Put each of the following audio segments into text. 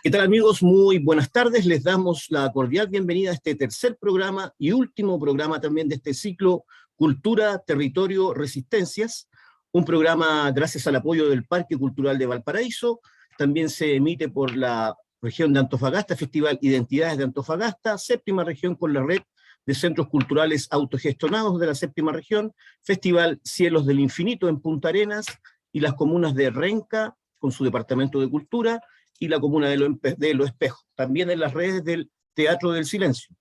¿Qué tal, amigos? Muy buenas tardes. Les damos la cordial bienvenida a este tercer programa y último programa también de este ciclo Cultura, Territorio, Resistencias, un programa gracias al apoyo del Parque Cultural de Valparaíso. También se emite por la región de Antofagasta, Festival Identidades de Antofagasta, séptima región con la red de centros culturales autogestionados de la séptima región, Festival Cielos del Infinito en Punta Arenas y las comunas de Renca con su departamento de cultura y la comuna de Lo Espejo, también en las redes del Teatro del Silencio.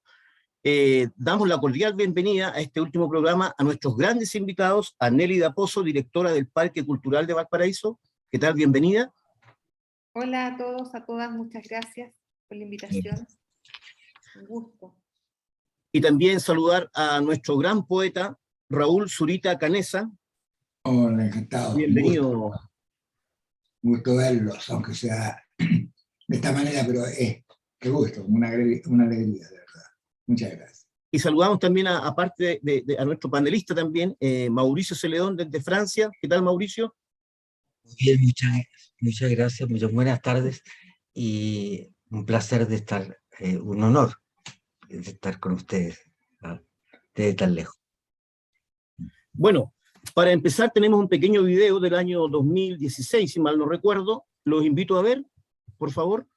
Damos la cordial bienvenida a este último programa a nuestros grandes invitados, a Nélida Pozo, directora del Parque Cultural de Valparaíso. ¿Qué tal? Bienvenida. Hola a todos, a todas, muchas gracias por la invitación. Un gusto. Y también saludar a nuestro gran poeta, Raúl Zurita Canesa. Hola, encantado. Bienvenido. Gusto verlos, aunque sea de esta manera, pero qué gusto, una alegría, de verdad. Muchas gracias. Y saludamos también, aparte a nuestro panelista también, Mauricio Celedón desde Francia. ¿Qué tal, Mauricio? Bien, muchas gracias, muchas buenas tardes y un placer de estar, un honor de estar con ustedes, desde tan lejos. Bueno, para empezar tenemos un pequeño video del año 2016, si mal no recuerdo. Los invito a ver, por favor.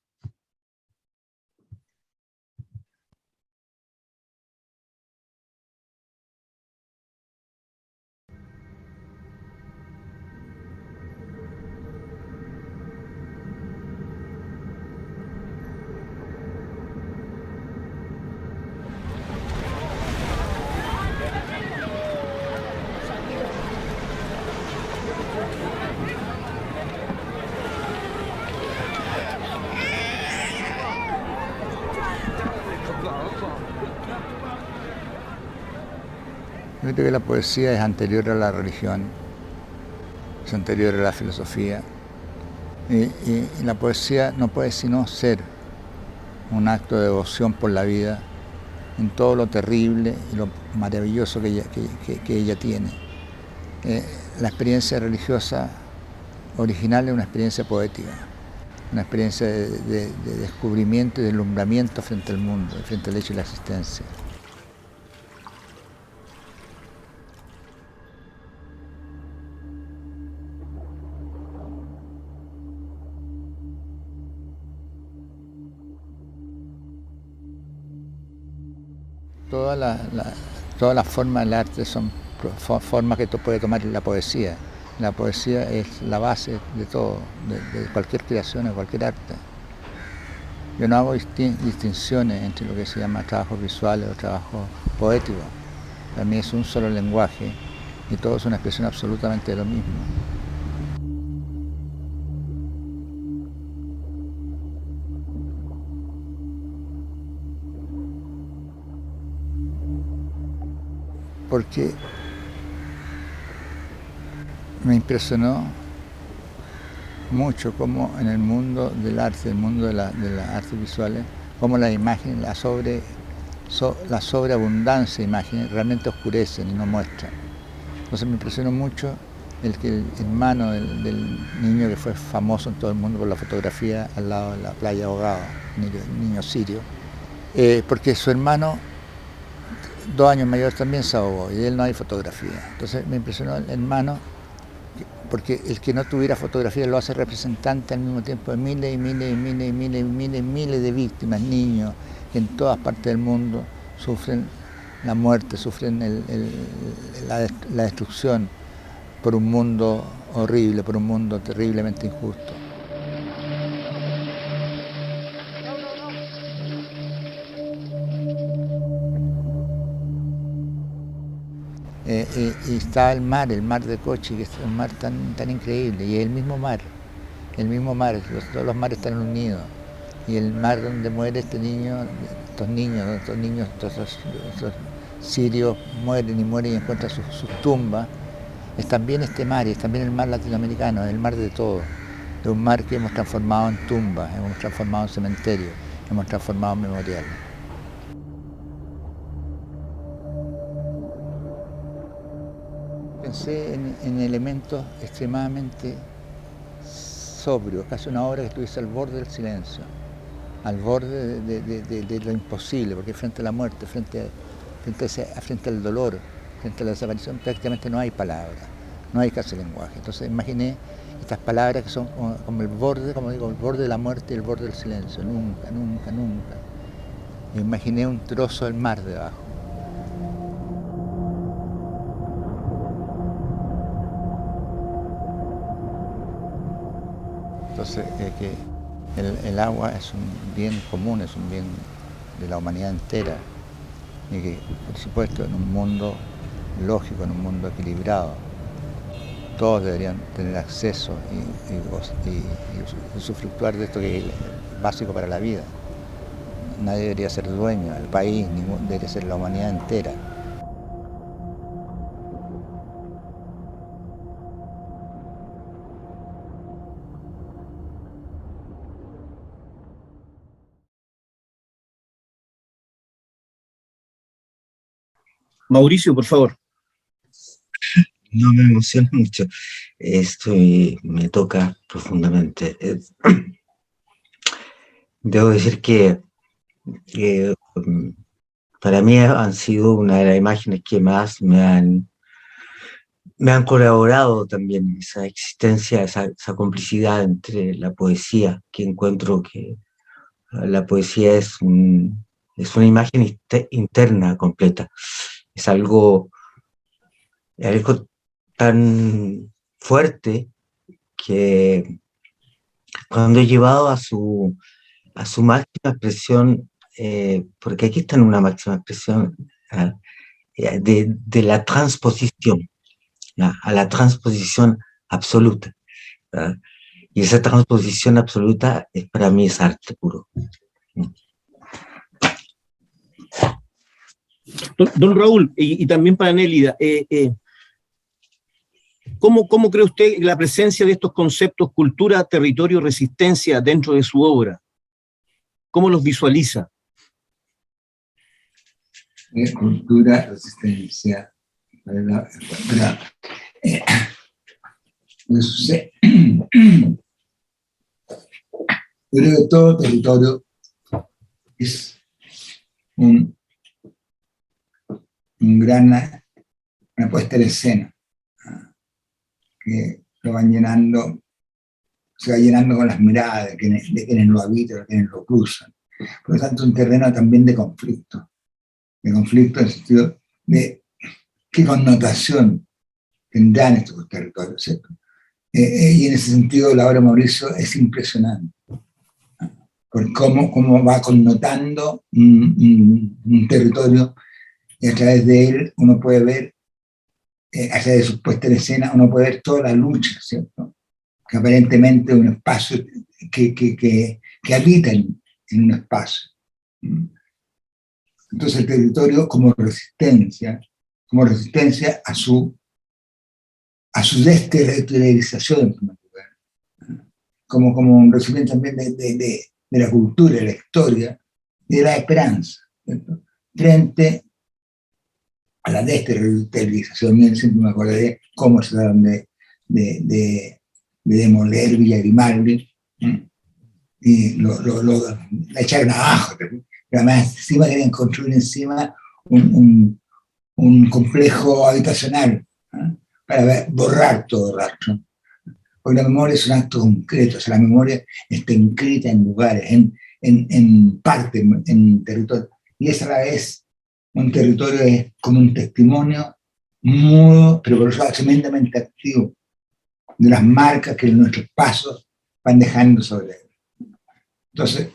Yo creo que la poesía es anterior a la religión, es anterior a la filosofía, y la poesía no puede sino ser un acto de devoción por la vida en todo lo terrible y lo maravilloso que ella tiene. La experiencia religiosa original es una experiencia poética, una experiencia de descubrimiento y de alumbramiento frente al mundo, frente al hecho de la existencia. Todas las formas del arte son formas que puede tomar la poesía. La poesía es la base de todo, de cualquier creación, de cualquier arte. Yo no hago distinciones entre lo que se llama trabajos visuales o trabajos poéticos. Para mí es un solo lenguaje y todo es una expresión absolutamente de lo mismo. Porque me impresionó mucho cómo en el mundo del arte, el mundo de las artes visuales, cómo las imágenes, la sobreabundancia de imágenes realmente oscurecen y no muestran. Entonces me impresionó mucho el que el hermano del niño que fue famoso en todo el mundo por la fotografía al lado de la playa ahogado, niño sirio, porque su hermano 2 años mayor también se ahogó y de él no hay fotografía. Entonces me impresionó el hermano, porque el que no tuviera fotografía lo hace representante al mismo tiempo de miles y miles y miles y miles y miles y miles de víctimas, niños, que en todas partes del mundo sufren la muerte, sufren la destrucción por un mundo horrible, por un mundo terriblemente injusto. Y está el mar de Cochi, que es un mar tan increíble, y el mismo mar, todos los mares están unidos, y el mar donde muere estos sirios mueren y encuentran sus tumbas, es también este mar, y es también el mar latinoamericano, es el mar de todo, es un mar que hemos transformado en tumbas, hemos transformado en cementerios, hemos transformado en memoriales. Pensé en elementos extremadamente sobrio, casi una obra que estuviese al borde del silencio, al borde de lo imposible, porque frente a la muerte, frente al dolor, frente a la desaparición, prácticamente no hay palabras, no hay casi lenguaje. Entonces imaginé estas palabras que son como el borde, como digo, el borde de la muerte y el borde del silencio, nunca, nunca, nunca. Me imaginé un trozo del mar debajo. Entonces, que el agua es un bien común, es un bien de la humanidad entera, y que, por supuesto, en un mundo lógico, en un mundo equilibrado, todos deberían tener acceso y usufructuar de esto que es básico para la vida. Nadie debería ser dueño, el país, debería ser la humanidad entera. Mauricio, por favor. No me emociona mucho. Esto me toca profundamente. Debo decir que para mí han sido una de las imágenes que más me han colaborado también, esa existencia, esa complicidad entre la poesía, que encuentro que la poesía es una imagen interna completa. Es algo tan fuerte que cuando he llevado a su máxima expresión, porque aquí está en una máxima expresión de la transposición, a la transposición absoluta. ¿Verdad? Y esa transposición absoluta para mí es arte puro. Don Raúl, y también para Nélida, ¿cómo cree usted la presencia de estos conceptos cultura, territorio, resistencia dentro de su obra? ¿Cómo los visualiza? Cultura, resistencia, yo creo que todo territorio es una puesta en escena, que lo van llenando, se va llenando con las miradas de quienes lo habitan, de quienes lo cruzan. Por lo tanto, un terreno también de conflicto en el sentido de qué connotación tendrán estos territorios, ¿cierto? Y en ese sentido la obra de Mauricio es impresionante, por cómo va connotando un territorio, y a través de él uno puede ver, a través de su puesta en escena, uno puede ver toda la lucha, ¿cierto? Que aparentemente es un espacio que habita en un espacio. Entonces el territorio como resistencia a su desterritorialización, en primer lugar, como un recipiente también de la cultura, de la historia y de la esperanza, ¿cierto? Frente a la desterritorialización. Siempre me acordaré cómo se trataron de demoler Villa Grimaldi, y la echaron abajo. Además, encima querían construir encima un complejo habitacional, ¿eh? Para borrar todo rastro. Porque la memoria es un acto concreto, o sea, la memoria está inscrita en lugares, en parte, en territorio. Y esa a la vez, un territorio es como un testimonio mudo, pero por eso tremendamente activo, de las marcas que nuestros pasos van dejando sobre él. Entonces,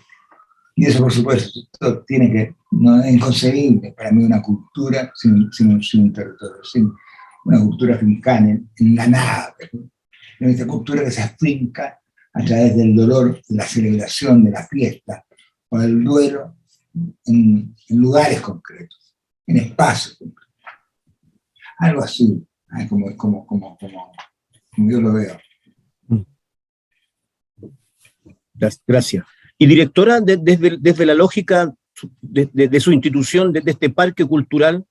y eso por supuesto tiene que, no es inconcebible para mí una cultura sin un territorio, sin una cultura fincada en la nada, en esta cultura que se afinca a través del dolor, de la celebración, de la fiesta, o del duelo, en lugares concretos, en espacios concretos. Algo así, como yo lo veo. Gracias. Y directora, desde la lógica de su institución, desde este parque cultural.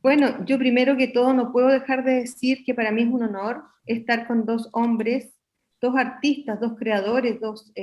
Bueno, yo primero que todo no puedo dejar de decir que para mí es un honor estar con dos hombres, dos artistas, dos creadores, dos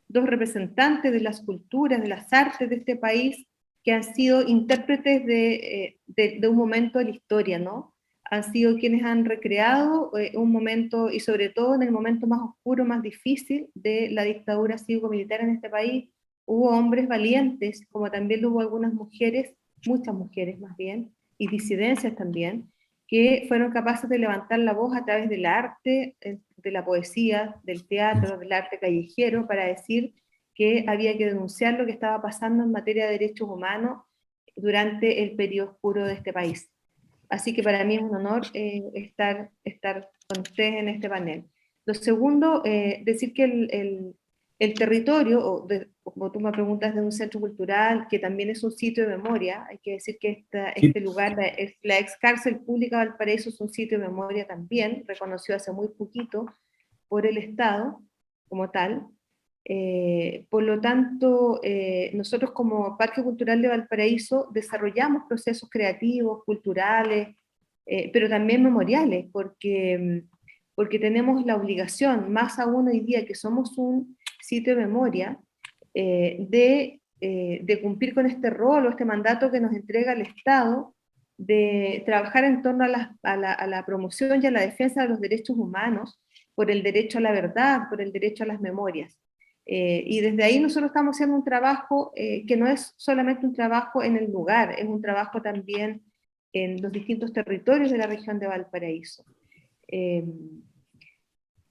representantes de las culturas, de las artes de este país, que han sido intérpretes de un momento de la historia, ¿no? Han sido quienes han recreado un momento, y sobre todo en el momento más oscuro, más difícil de la dictadura cívico-militar en este país. Hubo hombres valientes, como también hubo algunas mujeres, muchas mujeres más bien, y disidencias también, que fueron capaces de levantar la voz a través del arte, de la poesía, del teatro, del arte callejero, para decir que había que denunciar lo que estaba pasando en materia de derechos humanos durante el periodo oscuro de este país. Así que para mí es un honor estar con ustedes en este panel. Lo segundo, decir que el territorio, como tú me preguntas, de un centro cultural, que también es un sitio de memoria, hay que decir que este lugar, la ex cárcel pública de Valparaíso, es un sitio de memoria también, reconocido hace muy poquito por el Estado como tal. Por lo tanto, nosotros como Parque Cultural de Valparaíso desarrollamos procesos creativos, culturales, pero también memoriales, porque tenemos la obligación, más aún hoy día que somos un sitio de memoria, de cumplir con este rol o este mandato que nos entrega el Estado, de trabajar en torno a la promoción y a la defensa de los derechos humanos, por el derecho a la verdad, por el derecho a las memorias. Y desde ahí nosotros estamos haciendo un trabajo que no es solamente un trabajo en el lugar, es un trabajo también en los distintos territorios de la región de Valparaíso.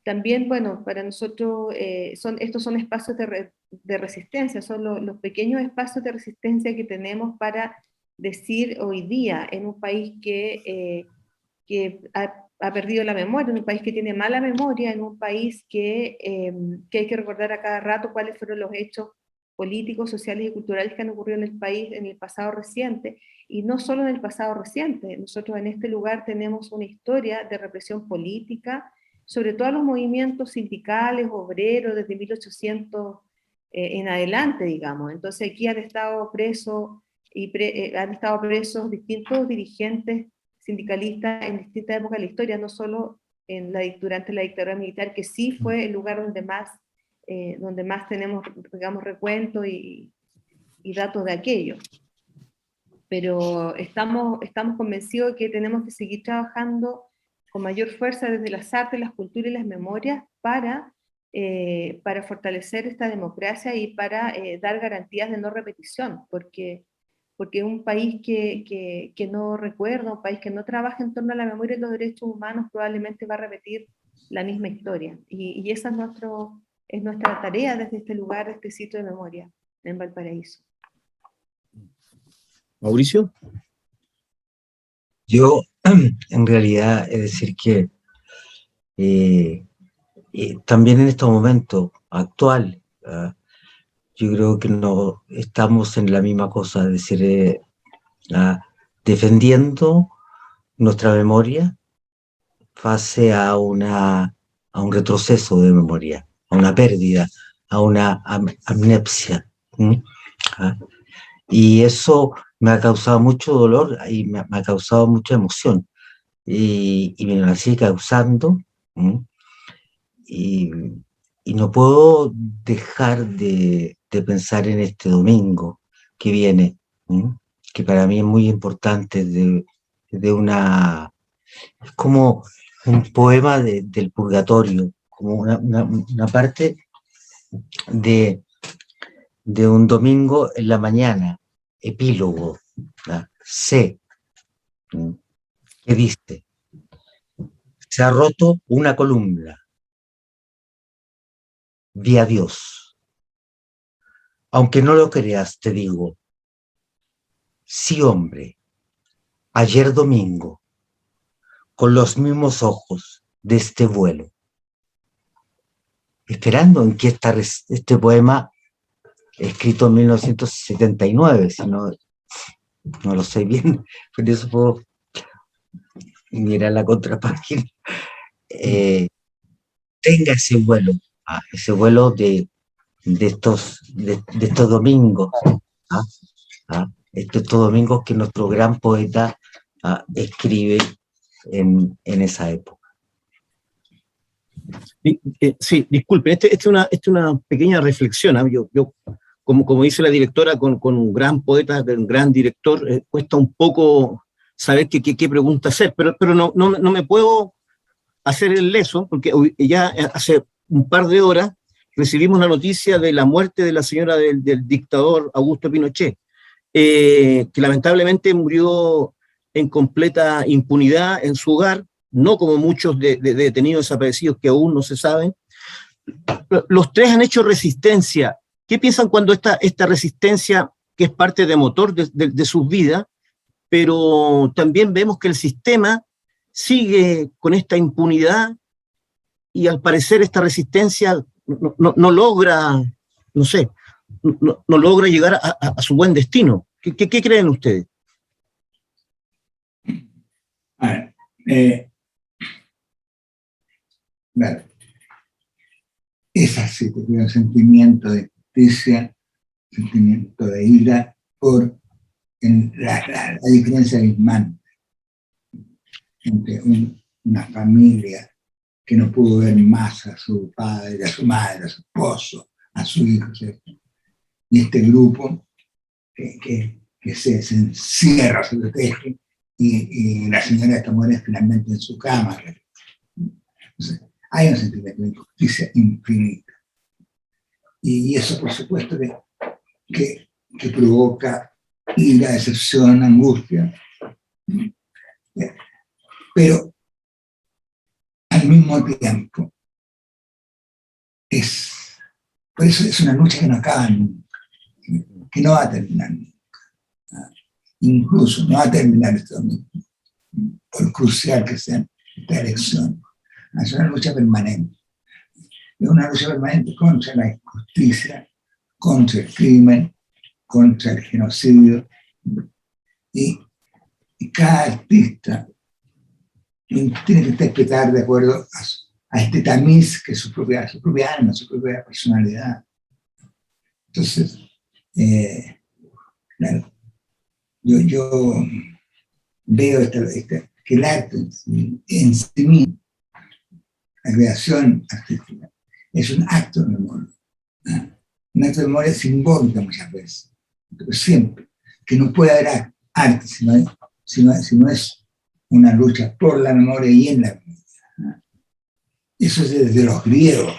También, bueno, para nosotros estos son espacios de resistencia, son los pequeños espacios de resistencia que tenemos para decir hoy día en un país que ha perdido la memoria, en un país que tiene mala memoria, en un país que hay que recordar a cada rato cuáles fueron los hechos políticos, sociales y culturales que han ocurrido en el país en el pasado reciente, y no solo en el pasado reciente. Nosotros en este lugar tenemos una historia de represión política, sobre todo a los movimientos sindicales, obreros, desde 1800 en adelante, digamos. Entonces aquí han estado presos distintos dirigentes sindicalistas en distintas épocas de la historia, no solo durante la dictadura militar, que sí fue el lugar donde más tenemos, digamos, recuentos y datos de aquello. Pero estamos convencidos de que tenemos que seguir trabajando con mayor fuerza desde las artes, las culturas y las memorias para fortalecer esta democracia y para dar garantías de no repetición, porque un país que no recuerda, un país que no trabaja en torno a la memoria y los derechos humanos probablemente va a repetir la misma historia. Y esa es nuestra tarea desde este lugar, este sitio de memoria en Valparaíso. Mauricio. Yo, en realidad, es decir que también en estos momentos actual, yo creo que no estamos en la misma cosa, es decir, defendiendo nuestra memoria face a un retroceso de memoria, a una pérdida, a una amnesia. Y eso me ha causado mucho dolor y me ha causado mucha emoción. Y me la sigue causando. Y no puedo dejar de pensar en este domingo que viene, que para mí es muy importante, es como un poema del purgatorio, como una parte de un domingo en la mañana, epílogo, C, que dice: se ha roto una columna, vi a Dios. Aunque no lo creas, te digo, sí, hombre, ayer domingo, con los mismos ojos de este vuelo, esperando en que este poema, escrito en 1979, si no lo sé bien, por eso puedo mirar la contrapágina, tenga ese vuelo de estos domingos, estos domingos que nuestro gran poeta escribe en esa época. Sí, disculpen, esta es una pequeña reflexión. Yo como dice la directora, con un gran poeta, un gran director, cuesta un poco saber qué pregunta hacer, pero no me puedo hacer el leso, porque ya hace un par de horas recibimos la noticia de la muerte de la señora del dictador Augusto Pinochet, que lamentablemente murió en completa impunidad en su hogar, no como muchos de detenidos desaparecidos que aún no se saben. Los tres han hecho resistencia. ¿Qué piensan cuando esta resistencia, que es parte de motor de sus vidas, pero también vemos que el sistema sigue con esta impunidad y al parecer esta resistencia no logra, no sé, no logra llegar a su buen destino? ¿Qué creen ustedes? A ver, es así, porque hay un sentimiento de justicia, sentimiento de ira por la diferencia abismante entre una familia que no pudo ver más a su padre, a su madre, a su esposo, a su hijo, ¿cierto? Y este grupo que se encierra, se protege, y la señora esta muere finalmente en su cama. Entonces, hay un sentimiento de injusticia infinita. Y eso, por supuesto, que provoca ira, decepción, angustia. Pero, al mismo tiempo, por eso es una lucha que no acaba nunca, que no va a terminar nunca. Incluso no va a terminar este domingo, por crucial que sea esta elección. Es una lucha permanente. Es una lucha permanente contra la injusticia, contra el crimen, contra el genocidio. Y cada artista tiene que interpretar de acuerdo a este tamiz que es su propia alma, su propia personalidad. Entonces, claro, yo veo que el arte en sí mismo, la creación artística, es un acto de memoria. Un acto de memoria simbólica muchas veces, pero siempre, que no puede haber arte si no es una lucha por la memoria y en la memoria. Eso es desde los griegos,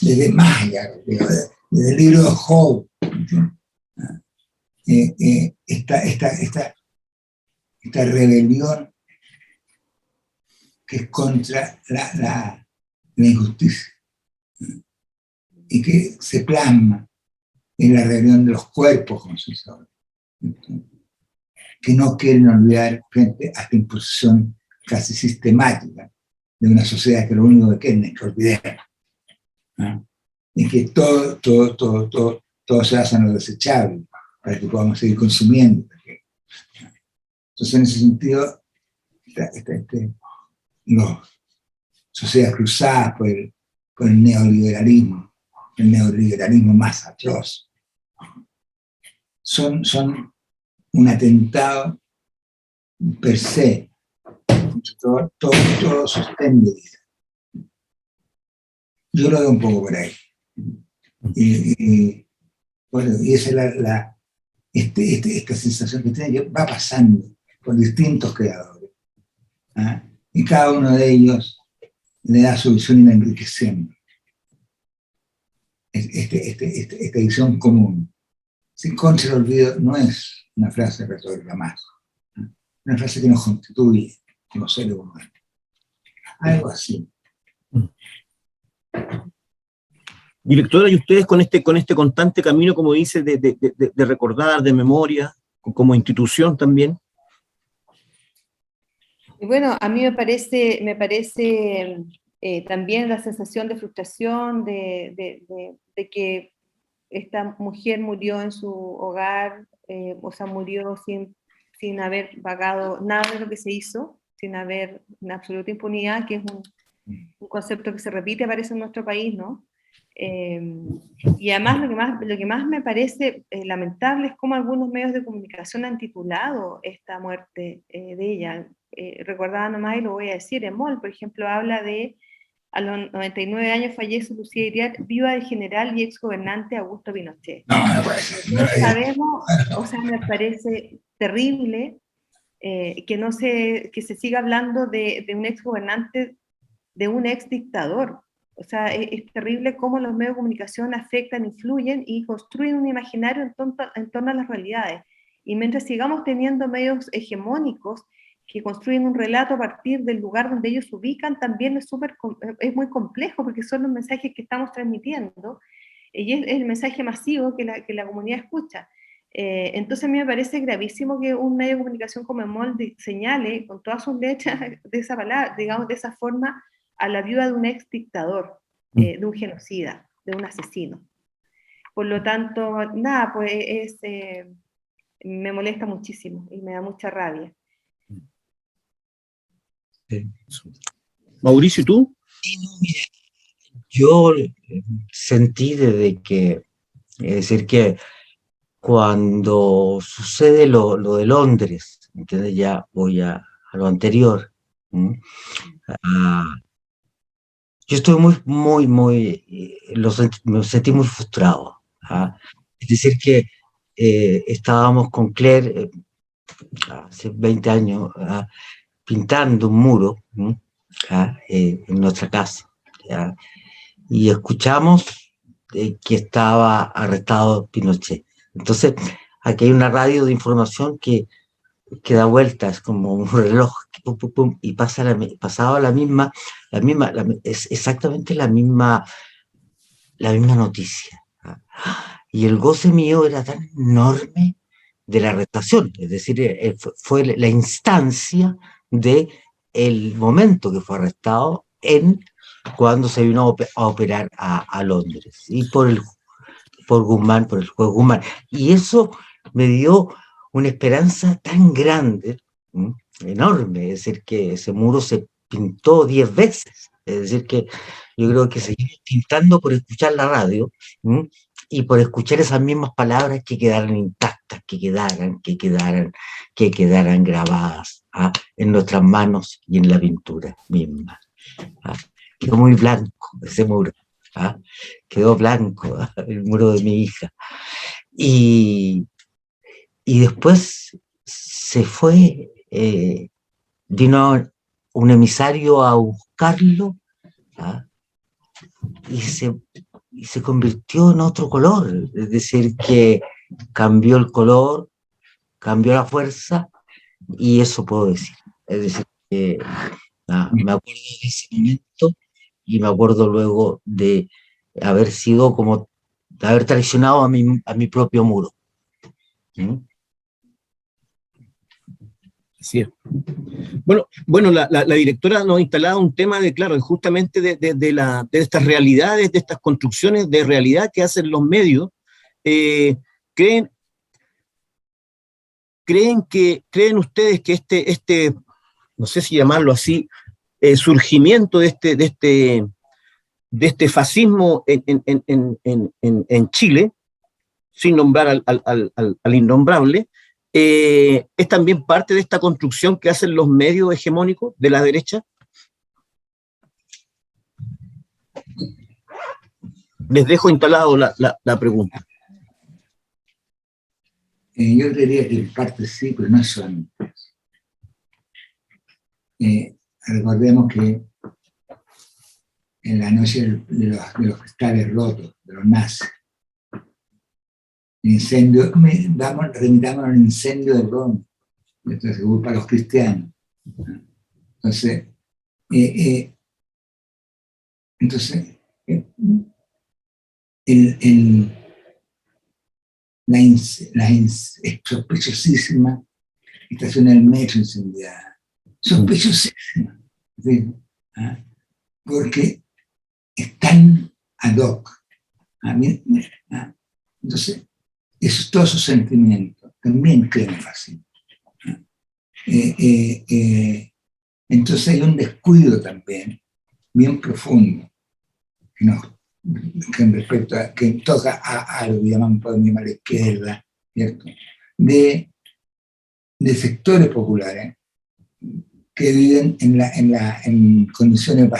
desde más allá, desde el libro de Job. Esta rebelión que es contra la injusticia y que se plasma en la rebelión de los cuerpos, como se dice ahora, que no quieren olvidar frente a esta imposición casi sistemática de una sociedad que lo único que quieren es que olvidemos, ¿no? Y que todo se basa en lo desechable para que podamos seguir consumiendo. Entonces, en ese sentido, las sociedades cruzadas por el neoliberalismo más atroz, son un atentado per se, todo sostén de vida. Yo lo veo un poco por ahí. Bueno, y esa es esta sensación que tiene, que va pasando por distintos creadores. ¿Ah? Y cada uno de ellos le da su visión y la enriqueciendo. Esta visión común. Sin contra el olvido no es una frase retórica más. Una frase que nos constituye como seres humanos. Algo así. Directora, y ustedes con este constante camino, como dice, de recordar, de memoria, como institución también. Y bueno, a mí me parece también la sensación de frustración, de que esta mujer murió en su hogar, o sea, murió sin haber pagado nada de lo que se hizo, sin haber una absoluta impunidad, que es un concepto que se repite, parece, en nuestro país, ¿no? Y además lo que más me parece lamentable es cómo algunos medios de comunicación han titulado esta muerte de ella. Recordaba nomás, y lo voy a decir, EMOL, por ejemplo, habla de: a los 99 años fallece Lucía Iriart, viuda del general y exgobernante Augusto Pinochet. No, no puede ser. Todos sabemos, o sea, me parece terrible que se siga hablando de un exgobernante, de un exdictador. O sea, es terrible cómo los medios de comunicación afectan, influyen y construyen un imaginario en torno a las realidades. Y mientras sigamos teniendo medios hegemónicos que construyen un relato a partir del lugar donde ellos se ubican, también es muy complejo, porque son los mensajes que estamos transmitiendo, y es el mensaje masivo que la comunidad escucha. Entonces a mí me parece gravísimo que un medio de comunicación como EMOL señale con todas sus letras de esa palabra, digamos, de esa forma, a la viuda de un ex dictador, de un genocida, de un asesino. Por lo tanto, nada, pues me molesta muchísimo y me da mucha rabia. Mauricio, ¿y tú? Sí, no, mira, yo sentí desde que, es decir, que cuando sucede lo de Londres, ¿entiendes? Ya voy a lo anterior. Yo estoy me sentí muy frustrado. ¿Ah? Es decir, que estábamos con Claire hace 20 años pintando un muro en nuestra casa. ¿Ya? Y escuchamos que estaba arrestado Pinochet. Entonces, aquí hay una radio de información que da vueltas como un reloj, pum, pum, pum, y pasaba es exactamente la misma noticia. Y el goce mío era tan enorme de la arrestación, es decir, fue la instancia de el momento que fue arrestado cuando se vino a operar a Londres, y por el juez Guzmán. Y eso me dio una esperanza tan grande, enorme, es decir, que ese muro se pintó 10 veces, es decir, que yo creo que seguimos pintando por escuchar la radio, y por escuchar esas mismas palabras que quedaran intactas, que quedaran grabadas en nuestras manos y en la pintura misma. Quedó muy blanco ese muro, quedó blanco el muro de mi hija. Y después se fue, vino un emisario a buscarlo, y se convirtió en otro color, es decir, que cambió el color, cambió la fuerza, y eso puedo decir. Es decir, que me acuerdo de ese momento, y me acuerdo luego de haber sido como, de haber traicionado a mi propio muro. Así es. Bueno, la directora nos instalaba un tema de, claro, justamente de estas realidades, de estas construcciones de realidad que hacen los medios. ¿Creen ustedes que este, no sé si llamarlo así, surgimiento de este fascismo en Chile, sin nombrar al innombrable, es también parte de esta construcción que hacen los medios hegemónicos de la derecha? Les dejo instalado la pregunta. Yo creería que en parte sí, pero no es solamente eso. Recordemos que en la noche de los cristales rotos, de los nazis, el incendio, remitamos al incendio de Roma, entonces se culpa a los cristianos. Entonces, es sospechosísima estación del metro incendiada. Sospechosísima. ¿Sí? Porque están ad hoc. Entonces, todos esos sentimientos también crean fascismo. Entonces hay un descuido también bien profundo que nos que toca a lo que podemos llamar izquierda, ¿cierto? De sectores populares que viven en condiciones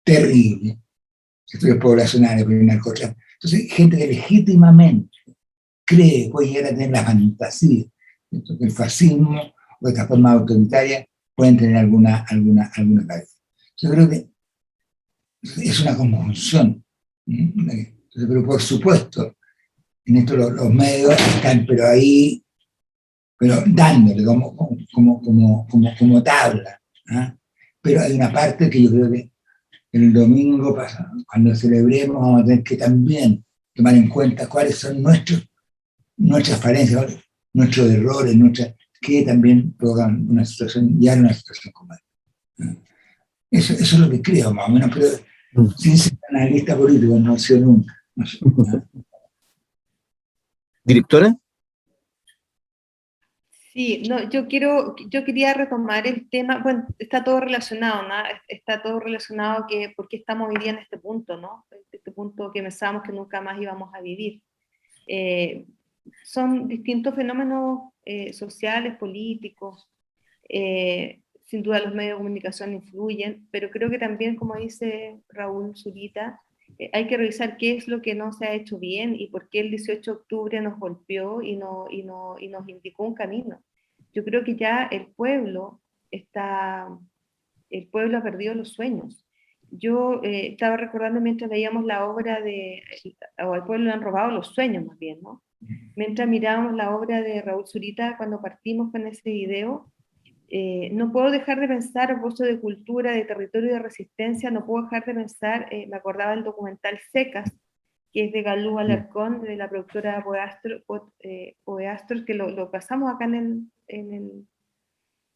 terribles, sectores poblacionales, por el narcotráfico. Entonces, gente que legítimamente cree, puede llegar a tener la fantasía, ¿cierto? Que el fascismo o estas formas autoritarias pueden tener alguna cabeza. Yo creo que es una conjunción. Pero por supuesto, en esto los medios están, pero ahí, pero dándole como tabla. ¿Ah? Pero hay una parte que yo creo que el domingo pasado, cuando celebremos, vamos a tener que también tomar en cuenta cuáles son nuestras falencias, nuestros errores, que también provocan una situación como esta. Eso es lo que creo, más o menos, pero sin ser analista político, no he sido nunca. No sé, ¿no? ¿Directora? Sí, no, yo quería retomar el tema, bueno, está todo relacionado, ¿no? Está todo relacionado que por qué estamos hoy día en este punto, ¿no? Este punto que pensábamos que nunca más íbamos a vivir. Son distintos fenómenos sociales, políticos, sin duda los medios de comunicación influyen, pero creo que también, como dice Raúl Zurita, hay que revisar qué es lo que no se ha hecho bien y por qué el 18 de octubre nos golpeó y nos indicó un camino. Yo creo que ya el pueblo ha perdido los sueños. Yo estaba recordando mientras veíamos la obra o al pueblo le han robado los sueños más bien, ¿no? Mientras mirábamos la obra de Raúl Zurita cuando partimos con ese video, no puedo dejar de pensar, a propósito de cultura, de territorio y de resistencia, no puedo dejar de pensar, me acordaba del documental Secas, que es de Galú Alarcón, de la productora Poeastros, que lo pasamos acá en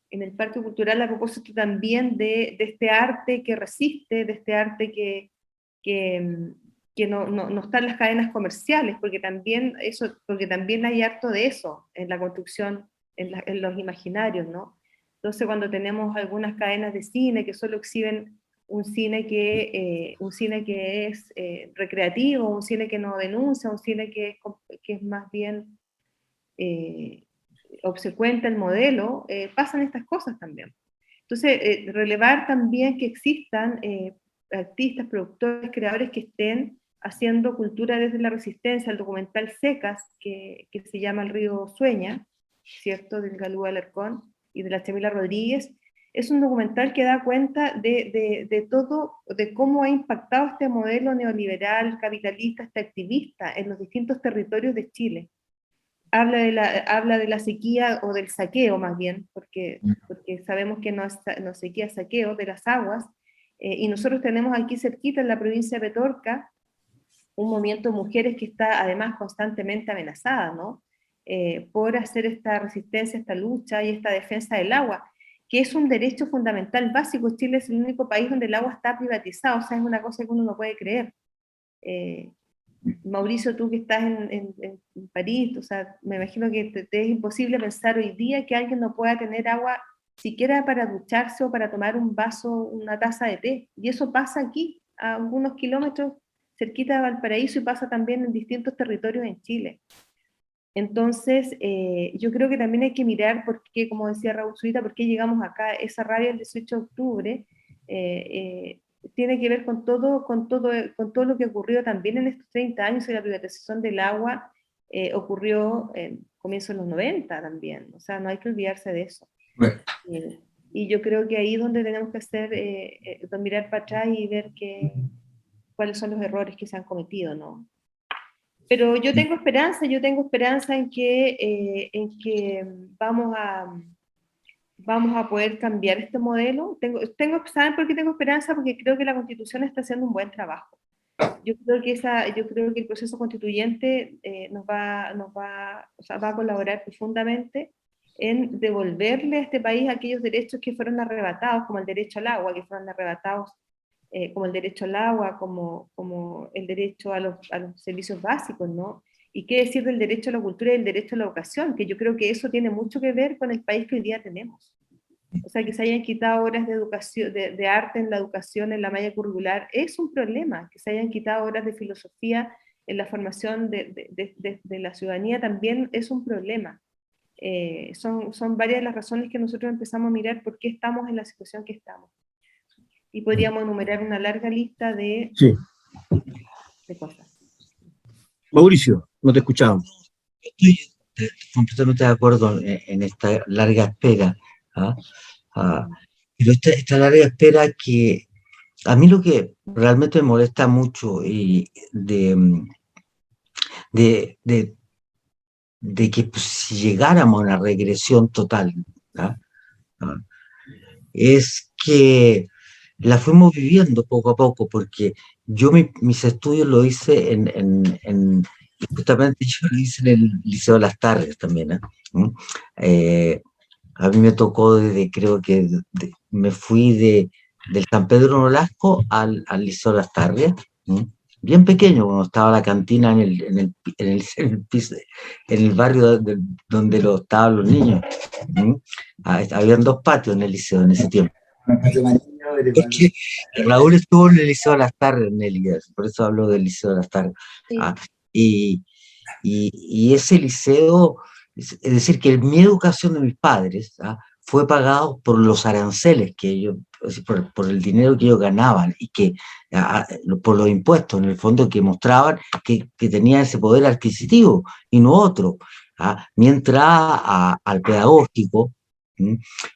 el Parque Cultural a propósito también de este arte que resiste, de este arte que no está en las cadenas comerciales, porque también hay harto de eso en la construcción, en los imaginarios, ¿no? Entonces, cuando tenemos algunas cadenas de cine que solo exhiben un cine que es recreativo, un cine que no denuncia, un cine que es más bien obsecuente al modelo, pasan estas cosas también. Entonces, relevar también que existan artistas, productores, creadores que estén haciendo cultura desde la resistencia. El documental Secas, que se llama El río sueña, ¿cierto?, del Galú Alarcón y de la Chamila Rodríguez, es un documental que da cuenta de todo, de cómo ha impactado este modelo neoliberal, capitalista, extractivista en los distintos territorios de Chile. Habla de la sequía o del saqueo más bien, porque sabemos que no es sequía, es saqueo de las aguas, y nosotros tenemos aquí cerquita en la provincia de Petorca un movimiento de mujeres que está además constantemente amenazada, ¿no? Por hacer esta resistencia, esta lucha y esta defensa del agua, que es un derecho fundamental básico. Chile es el único país donde el agua está privatizada, o sea, es una cosa que uno no puede creer. Mauricio, tú que estás en París, o sea, me imagino que te es imposible pensar hoy día que alguien no pueda tener agua siquiera para ducharse o para tomar un vaso, una taza de té. Y eso pasa aquí, a algunos kilómetros cerquita de Valparaíso, y pasa también en distintos territorios en Chile. Entonces, yo creo que también hay que mirar por qué, como decía Raúl Zurita, por qué llegamos acá. Esa rabia del 18 de octubre tiene que ver con todo lo que ocurrió también en estos 30 años, y la privatización del agua ocurrió en comienzos de los 90 también. O sea, no hay que olvidarse de eso. Bueno. Y yo creo que ahí es donde tenemos que hacer, mirar para atrás y ver cuáles son los errores que se han cometido, ¿no? Pero yo tengo esperanza en que vamos a poder cambiar este modelo. ¿Saben por qué tengo esperanza? Porque creo que la Constitución está haciendo un buen trabajo. Yo creo que el proceso constituyente va a colaborar profundamente en devolverle a este país aquellos derechos que fueron arrebatados, como el derecho al agua, que fueron arrebatados, como el derecho al agua, como el derecho a los servicios básicos, ¿no? Y qué decir del derecho a la cultura y el derecho a la educación, que yo creo que eso tiene mucho que ver con el país que hoy día tenemos. O sea, que se hayan quitado horas de educación, de arte en la educación, en la malla curricular, es un problema. Que se hayan quitado horas de filosofía en la formación de la ciudadanía también es un problema. Son varias de las razones que nosotros empezamos a mirar por qué estamos en la situación que estamos. Y podríamos enumerar una larga lista de cosas. Mauricio, no te escuchamos. Estoy completamente de acuerdo en esta larga espera, ¿ah? Pero esta larga espera que a mí lo que realmente me molesta mucho y de que pues, si llegáramos a una regresión total, ¿ah? Es que la fuimos viviendo poco a poco, porque yo mis estudios lo hice justamente yo lo hice en el Liceo de las Tardes también, ¿eh? A mí me tocó creo que me fui del San Pedro Nolasco al Liceo de las Tardes, bien pequeño, cuando estaba la cantina en el barrio donde estaban los niños. Habían 2 patios en el liceo en ese tiempo. Porque Raúl estuvo en el Liceo de las Tardes, Nelly, por eso hablo del Liceo de las Tardes. Sí. Y ese liceo, es decir, que mi educación de mis padres fue pagado por los aranceles que ellos, por el dinero que ellos ganaban y que por los impuestos, en el fondo, que mostraban que tenía ese poder adquisitivo y no otro. Mientras al pedagógico,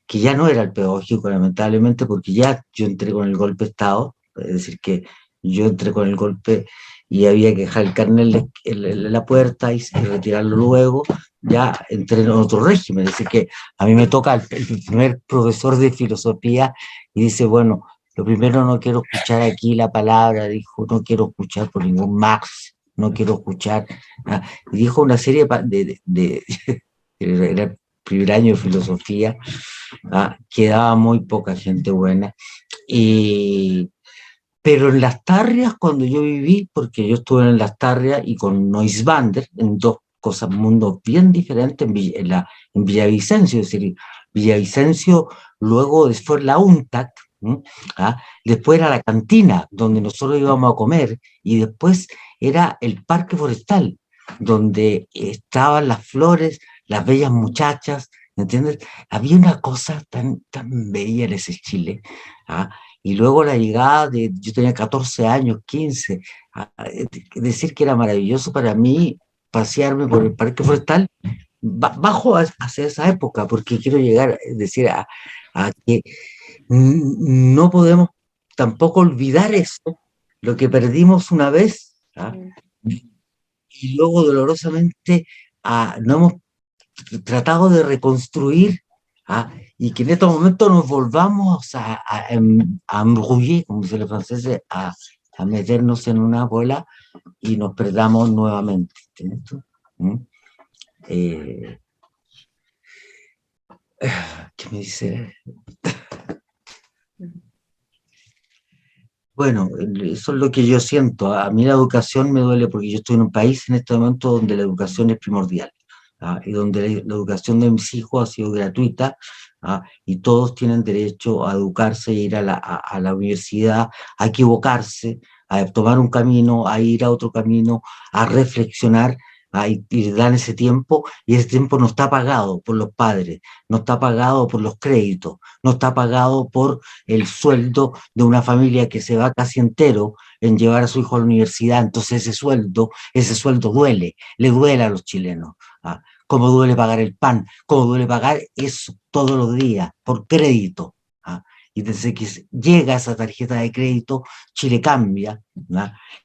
que ya no era el pedagógico, lamentablemente, porque ya yo entré con el golpe de Estado, es decir, que yo entré con el golpe y había que dejar el carnet en la puerta y retirarlo luego, ya entré en otro régimen. Es decir, que a mí me toca el primer profesor de filosofía y dice, bueno, lo primero, no quiero escuchar aquí la palabra, dijo, no quiero escuchar por ningún Marx, no quiero escuchar, y dijo una serie era el primer año de filosofía, quedaba muy poca gente buena, pero en Las Tarrias, cuando yo viví, porque yo estuve en Las Tarrias y con Neusbander, en 2 cosas, mundos bien diferentes, en Villavicencio, es decir, Villavicencio, luego después la UNTAC, después era la cantina, donde nosotros íbamos a comer, y después era el parque forestal, donde estaban las flores, las bellas muchachas, ¿entiendes? Había una cosa tan bella en ese Chile, y luego la llegada yo tenía 14 años, 15, decir que era maravilloso para mí pasearme por el parque forestal, bajo hacia esa época, porque quiero llegar, es decir, a que no podemos tampoco olvidar eso, lo que perdimos una vez, y luego dolorosamente no hemos tratado de reconstruir, y que en estos momentos nos volvamos a embrullir, como dicen los franceses, a meternos en una bola y nos perdamos nuevamente. ¿Qué me dice? Bueno, eso es lo que yo siento. A mí la educación me duele porque yo estoy en un país en este momento donde la educación es primordial, y donde la educación de mis hijos ha sido gratuita, y todos tienen derecho a educarse, a ir a la universidad, a equivocarse, a tomar un camino, a ir a otro camino, a reflexionar, y dan ese tiempo, y ese tiempo no está pagado por los padres, no está pagado por los créditos, no está pagado por el sueldo de una familia que se va casi entero en llevar a su hijo a la universidad. Entonces ese sueldo duele, le duele a los chilenos, como duele pagar el pan, como duele pagar eso todos los días por crédito, y desde que llega esa tarjeta de crédito, Chile cambia,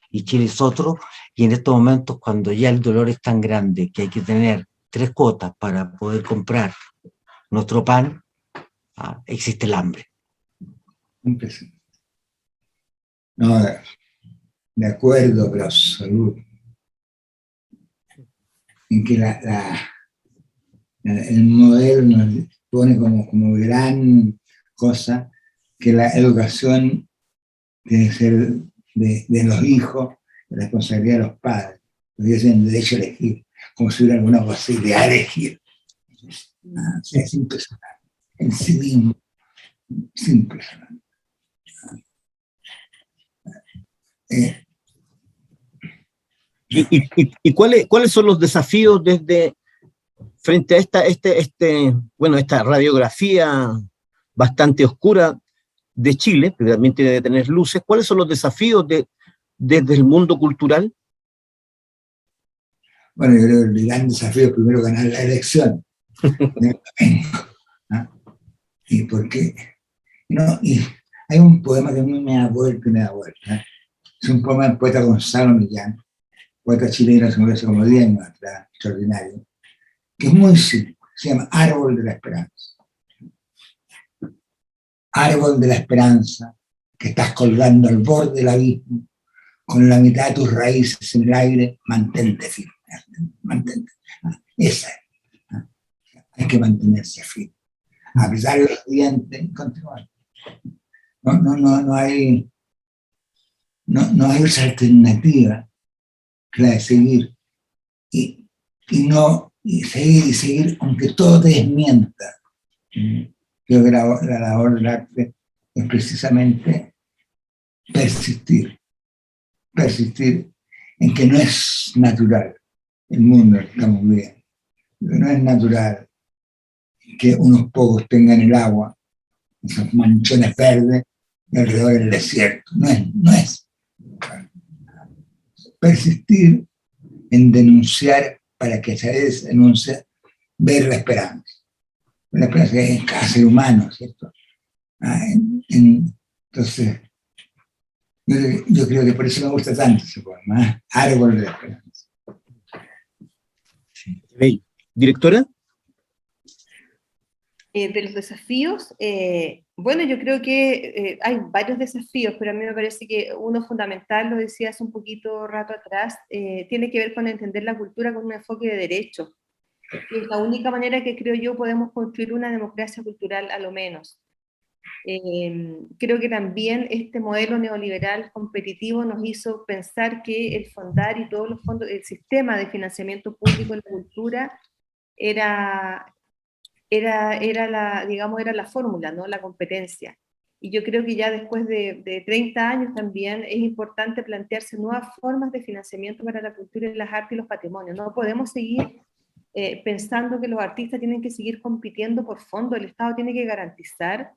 y Chile es otro, y en estos momentos, cuando ya el dolor es tan grande que hay que tener 3 cuotas para poder comprar nuestro pan, existe el hambre. No, de acuerdo, pero absoluto. En que el modelo nos pone como gran cosa que la educación debe ser de los hijos, la responsabilidad de los padres. Ellos tienen derecho a elegir, como si hubiera alguna posibilidad de elegir. Es impresionante. en sí mismo, simple. ¿Y cuáles son los desafíos frente a esta radiografía bastante oscura de Chile, que también tiene que tener luces? ¿Cuáles son los desafíos desde el mundo cultural? Bueno, yo creo que el gran desafío es primero ganar la elección. ¿No? ¿Y por qué? No, y hay un poema que a mí me da vuelta y me da vuelta. Es un poema del poeta Gonzalo Millán, poeta chileno, se murió hace como 10 años atrás, extraordinario, que es muy simple, se llama Árbol de la Esperanza. Árbol de la esperanza, que estás colgando al borde del abismo, con la mitad de tus raíces en el aire, mantente firme, mantente. Esa es. Hay que mantenerse firme. A pesar de los dientes, continuar. No hay otra alternativa que la de seguir. Y seguir, aunque todo te desmienta. Creo que la labor del arte es precisamente persistir en que no es natural el mundo que estamos viviendo, que no es natural que unos pocos tengan el agua, esos manchones verdes, y alrededor del desierto. No es. Persistir en denunciar para que esa denuncia ver la esperanza. La esperanza que hay en cada ser humano, ¿cierto? Entonces, yo creo que por eso me gusta tanto ese poema, Árbol de la Esperanza. Sí. ¿Directora? De los desafíos, bueno, yo creo que hay varios desafíos, pero a mí me parece que uno fundamental, lo decía hace un poquito rato atrás, tiene que ver con entender la cultura con un enfoque de derecho. Y es la única manera que creo yo podemos construir una democracia cultural a lo menos. Creo que también este modelo neoliberal competitivo nos hizo pensar que el Fondar y todos los fondos, el sistema de financiamiento público en la cultura era la fórmula, ¿no? La competencia. Y yo creo que ya después de 30 años también es importante plantearse nuevas formas de financiamiento para la cultura y las artes y los patrimonios. No podemos seguir pensando que los artistas tienen que seguir compitiendo por fondo. El Estado tiene que garantizar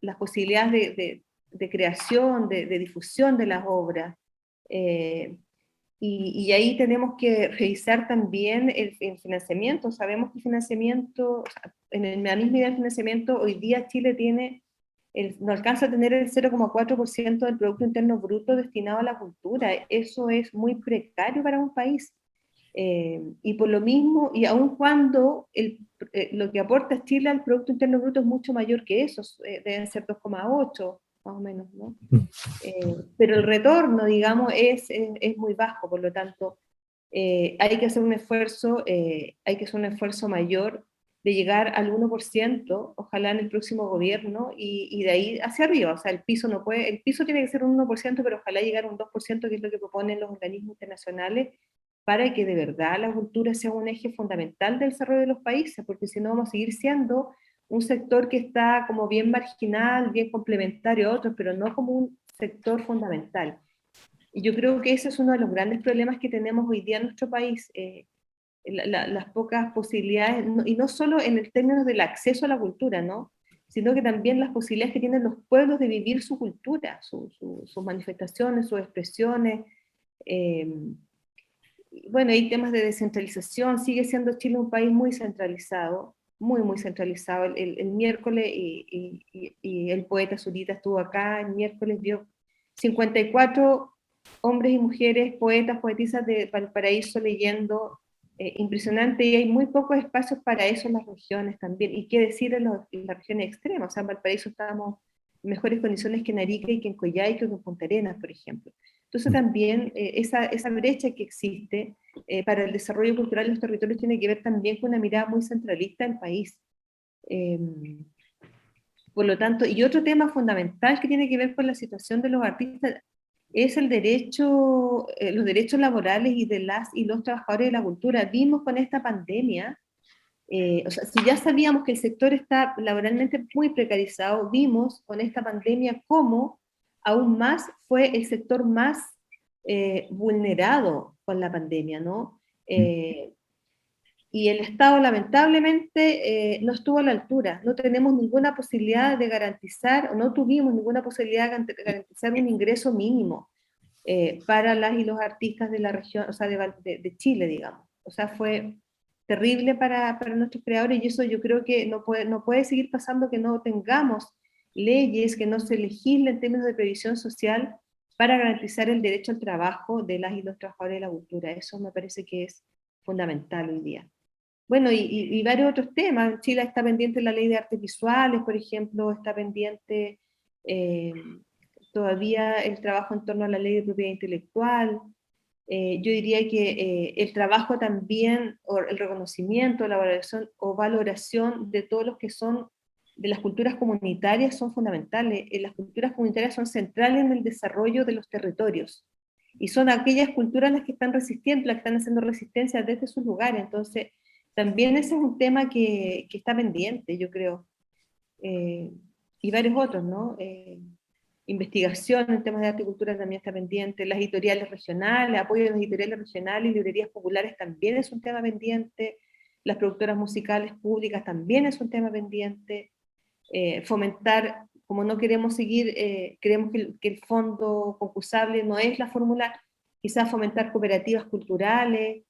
las posibilidades de creación, de difusión de las obras. Y ahí tenemos que revisar también el financiamiento. Sabemos que el financiamiento, en la misma idea del financiamiento, hoy día Chile no alcanza a tener el 0,4% del Producto Interno Bruto destinado a la cultura. Eso es muy precario para un país. Y por lo mismo, y aun cuando lo que aporta Chile al Producto Interno Bruto es mucho mayor que eso, deben ser 2,8 más o menos, ¿no? Pero el retorno, digamos, es muy bajo, por lo tanto, hay que hacer un esfuerzo mayor de llegar al 1%, ojalá en el próximo gobierno, y de ahí hacia arriba. O sea, el piso tiene que ser un 1%, pero ojalá llegar a un 2%, que es lo que proponen los organismos internacionales, para que de verdad la cultura sea un eje fundamental del desarrollo de los países, porque si no vamos a seguir siendo un sector que está como bien marginal, bien complementario a otros, pero no como un sector fundamental. Y yo creo que ese es uno de los grandes problemas que tenemos hoy día en nuestro país, las pocas posibilidades, y no solo en el término del acceso a la cultura, ¿no? Sino que también las posibilidades que tienen los pueblos de vivir su cultura, sus manifestaciones, sus expresiones. Bueno, hay temas de descentralización, sigue siendo Chile un país muy centralizado, muy centralizado. El miércoles, y el poeta Zurita estuvo acá, el miércoles vio 54 hombres y mujeres, poetas, poetisas de Valparaíso leyendo, impresionante, y hay muy pocos espacios para eso en las regiones también, y qué decir en las regiones extremas. O sea, en Valparaíso estábamos en mejores condiciones que en Arica y que en Coyhaique o que en Punta Arenas, por ejemplo. Entonces también esa brecha que existe para el desarrollo cultural de los territorios tiene que ver también con una mirada muy centralista del país. Por lo tanto, y otro tema fundamental que tiene que ver con la situación de los artistas es el derecho, los derechos laborales y de las y los trabajadores de la cultura. Vimos con esta pandemia O sea, si ya sabíamos que el sector está laboralmente muy precarizado, vimos con esta pandemia cómo aún más fue el sector más vulnerado con la pandemia, ¿no? Y el Estado lamentablemente no estuvo a la altura. No tenemos ninguna posibilidad de garantizar, o no tuvimos ninguna posibilidad de garantizar un ingreso mínimo para las y los artistas de la región, o sea, de Chile, digamos. O sea, fue terrible para nuestros creadores, y eso yo creo que no puede seguir pasando, que no tengamos leyes, que no se legisle en términos de previsión social para garantizar el derecho al trabajo de las y los trabajadores de la cultura. Eso me parece que es fundamental hoy día. Bueno, y varios otros temas. En Chile está pendiente la ley de artes visuales, por ejemplo, está pendiente eh, todavía el trabajo en torno a la ley de propiedad intelectual. Yo diría que el trabajo también, o el reconocimiento, la valoración o valoración de todos los que son de las culturas comunitarias son fundamentales. Las culturas comunitarias son centrales en el desarrollo de los territorios. Y son aquellas culturas las que están resistiendo, las que están haciendo resistencia desde sus lugares. Entonces, también ese es un tema que está pendiente, yo creo. Y varios otros, ¿no? Investigación en temas de arte y cultura también está pendiente, las editoriales regionales, apoyo a las editoriales regionales y librerías populares también es un tema pendiente, las productoras musicales públicas también es un tema pendiente, fomentar, como no queremos seguir, creemos que el fondo concursable no es la fórmula, quizás fomentar cooperativas culturales,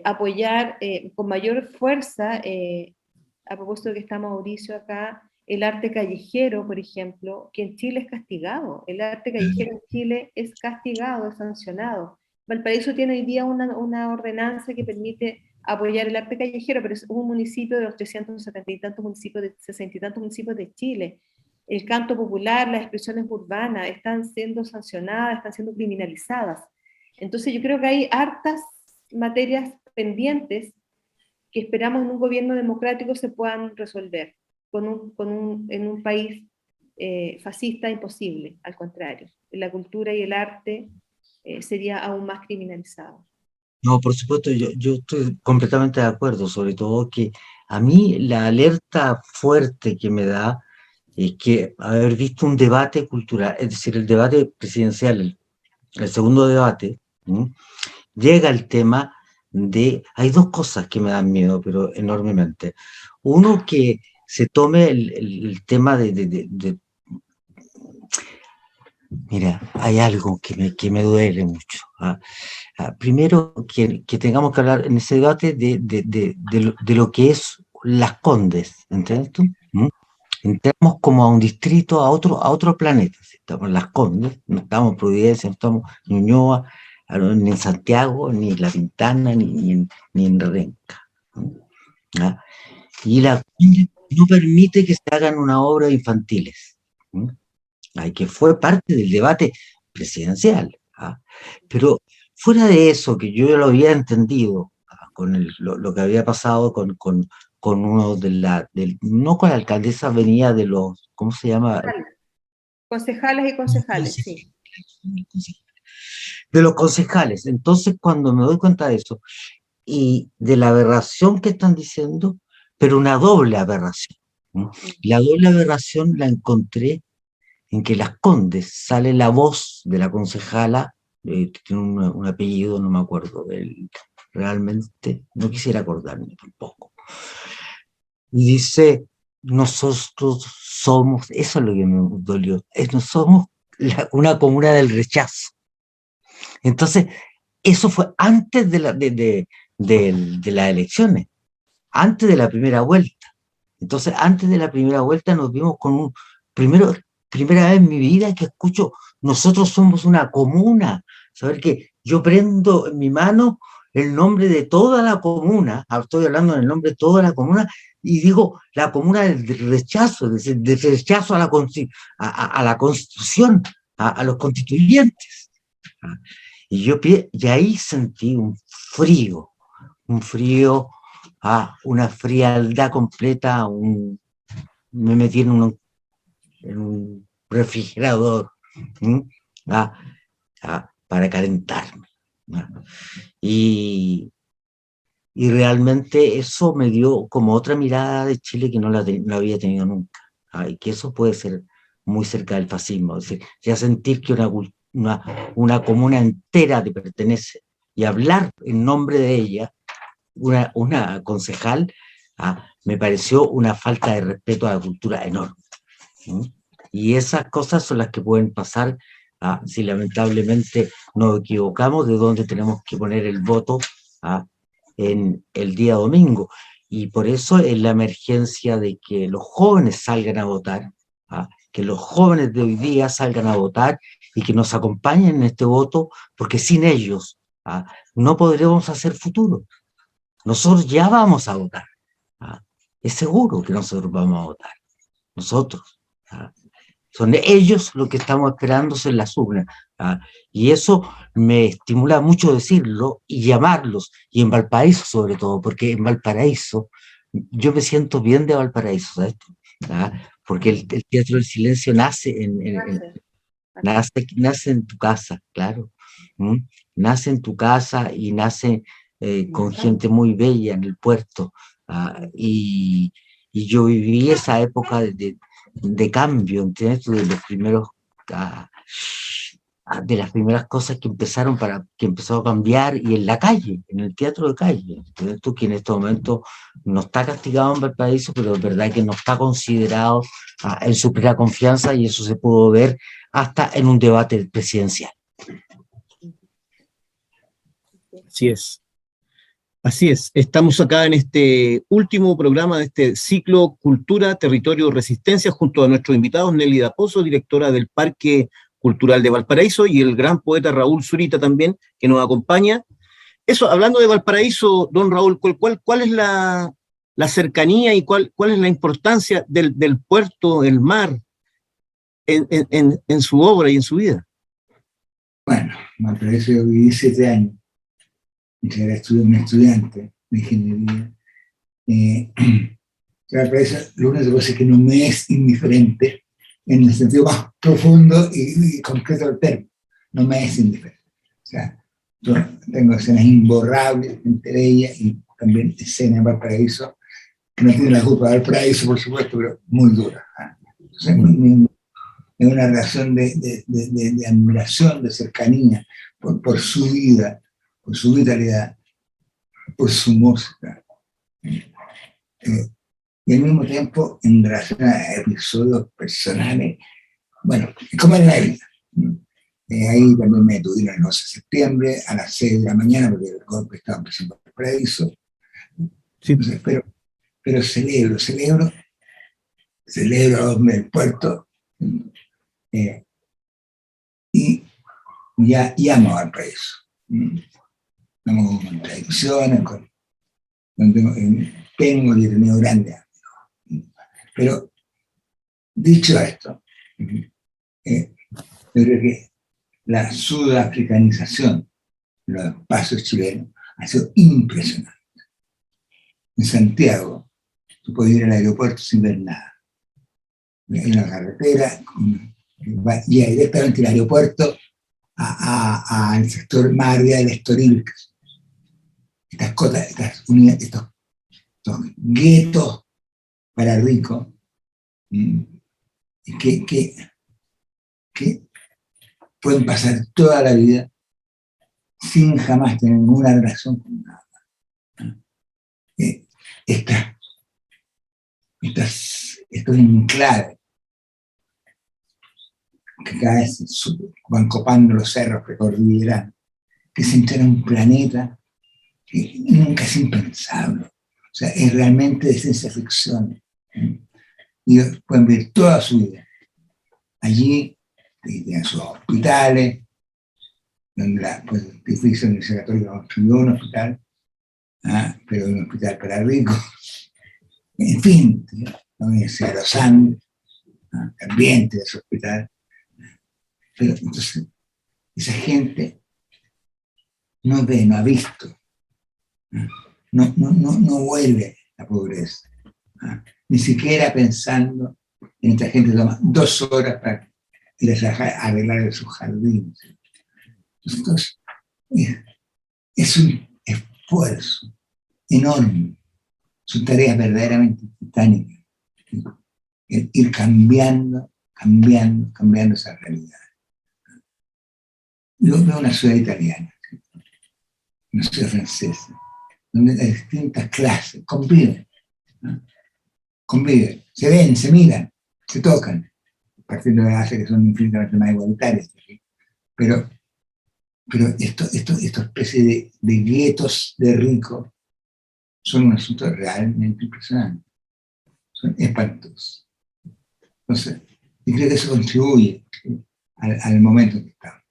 apoyar con mayor fuerza, a propósito de que está Mauricio acá, el arte callejero, por ejemplo, que en Chile es castigado. El arte callejero en Chile es castigado, es sancionado. Valparaíso tiene hoy día una ordenanza que permite apoyar el arte callejero, pero es un municipio de los 370 y tantos municipios, de 60 y tantos municipios de Chile. El canto popular, las expresiones urbanas están siendo sancionadas, están siendo criminalizadas. Entonces yo creo que hay hartas materias pendientes que esperamos en un gobierno democrático se puedan resolver. En un país fascista imposible, al contrario. La cultura y el arte sería aún más criminalizado. No, por supuesto, yo estoy completamente de acuerdo, sobre todo que a mí la alerta fuerte que me da es que haber visto un debate cultural, es decir, el debate presidencial, el segundo debate, ¿sí? Llega el tema de, hay dos cosas que me dan miedo, pero enormemente. Uno, que se tome el tema mira, hay algo que me duele mucho. Primero, que tengamos que hablar en ese debate de lo que es Las Condes, ¿entiendes tú? ¿Mm? Entramos como a un distrito, a otro planeta. ¿Sí? Estamos en Las Condes, no estamos en Providencia, no estamos en Ñuñoa, ni en Santiago, ni en La Pintana, ni en Renca. ¿Ah? Y la Conde no permite que se hagan una obra de infantiles. ¿Mm? Que fue parte del debate presidencial. ¿Ah? Pero fuera de eso, que yo ya lo había entendido, con lo que había pasado con uno no con la alcaldesa, venía de los, ¿cómo se llama? Concejales y concejales, sí. De los concejales. Entonces, cuando me doy cuenta de eso, y de la aberración que están diciendo, pero una doble aberración. ¿No? La doble aberración la encontré en que Las Condes sale la voz de la concejala, que tiene un apellido, no me acuerdo de él, realmente, no quisiera acordarme tampoco. Y dice, nosotros somos, eso es lo que me dolió, no somos una comuna del rechazo. Entonces, eso fue antes de las elecciones, antes de la primera vuelta. Entonces, antes de la primera vuelta nos vimos con primera vez en mi vida que escucho, nosotros somos una comuna. Saber que yo prendo en mi mano el nombre de toda la comuna, estoy hablando en el nombre de toda la comuna, y digo la comuna del rechazo, del rechazo a la Constitución, a los constituyentes. Y ahí sentí un frío, una frialdad completa, me metí en un refrigerador para calentarme. Y y realmente eso me dio como otra mirada de Chile que no la había tenido nunca. Y que eso puede ser muy cerca del fascismo, es decir, ya sentir que una comuna entera te pertenece y hablar en nombre de ella, una concejal, me pareció una falta de respeto a la cultura enorme. Y esas cosas son las que pueden pasar si lamentablemente nos equivocamos de dónde tenemos que poner el voto en el día domingo. Y por eso es la emergencia de que los jóvenes salgan a votar, que los jóvenes de hoy día salgan a votar y que nos acompañen en este voto, porque sin ellos no podremos hacer futuro. Nosotros ya vamos a votar. Es seguro que nosotros vamos a votar. Nosotros. Son ellos lo que estamos esperando en las urnas. Y eso me estimula mucho decirlo y llamarlos, y en Valparaíso sobre todo, porque en Valparaíso yo me siento bien de Valparaíso, ¿sabes? Porque el Teatro del Silencio nace nace en tu casa, claro. Nace en tu casa y nace con gente muy bella en el puerto. Y yo viví esa época de cambio, ¿entiendes? De los primeros, de las primeras cosas que empezó a cambiar, y en la calle, en el teatro de calle, ¿entiendes? Tú, que en este momento no está castigado en Valparaíso, pero es verdad que no está considerado en su plena confianza, y eso se pudo ver hasta en un debate presidencial. Así es. Así es, estamos acá en este último programa de este ciclo Cultura, Territorio, Resistencia, junto a nuestros invitados Nelly Daposo, directora del Parque Cultural de Valparaíso, y el gran poeta Raúl Zurita también, que nos acompaña. Eso, hablando de Valparaíso, don Raúl, ¿cuál es la cercanía y cuál es la importancia del puerto, el mar, en su obra y en su vida? Bueno, Valparaíso yo viví 7 años. Era un estudiante de ingeniería. Valparaíso, lo único que pasa es que no me es indiferente en el sentido más profundo y concreto del término. No me es indiferente. O sea, yo tengo escenas imborrables, gente bella, y también escenas en Valparaíso que no tienen la culpa de Valparaíso, por supuesto, pero muy duras. Entonces, es una relación de admiración, de cercanía por su vida, por su vitalidad, por su música. Y al mismo tiempo, en relación a episodios personales, bueno, como en la vida. Ahí también me detuvieron el 11 de septiembre a las 6 de la mañana, porque el golpe estaba en Valparaíso. Sí. Entonces, pero celebro el puerto, y amo a Valparaíso. Estamos con contradicciones, tengo y he tenido grandes amigos. Pero, dicho esto, yo creo que la sudafricanización de los espacios chilenos ha sido impresionante. En Santiago, tú puedes ir al aeropuerto sin ver nada. Hay una carretera, y directamente el aeropuerto al sector más arriba del Estoril. Estas unidades, estos guetos para ricos, que pueden pasar toda la vida sin jamás tener ninguna relación con nada. Estos enclaves que cada vez van copando los cerros precordilleranos, que se entran en un planeta que nunca es impensable. O sea, es realmente de ciencia ficción. Y pueden vivir toda su vida allí, tienen sus hospitales, donde el edificio de la Universidad Católica construyó un hospital, pero un hospital para ricos. En fin, la Universidad de los Andes también tiene su hospital. Pero entonces, esa gente no ve, no ha visto, no vuelve la pobreza, ni siquiera pensando en esta gente que toma 2 horas para ir a arreglar sus jardines. Entonces, es un esfuerzo enorme. Su tarea es verdaderamente titánica. Ir cambiando esa realidad. Yo veo una ciudad italiana, una ciudad francesa, donde las distintas clases conviven, ¿no? Conviven, se ven, se miran, se tocan, partiendo de la base que son infinitamente más igualitarias, ¿sí? Pero esta especie de guetos de ricos son un asunto realmente impresionante, son espantosos. Entonces, y creo que eso contribuye, ¿sí?, al momento en que estamos.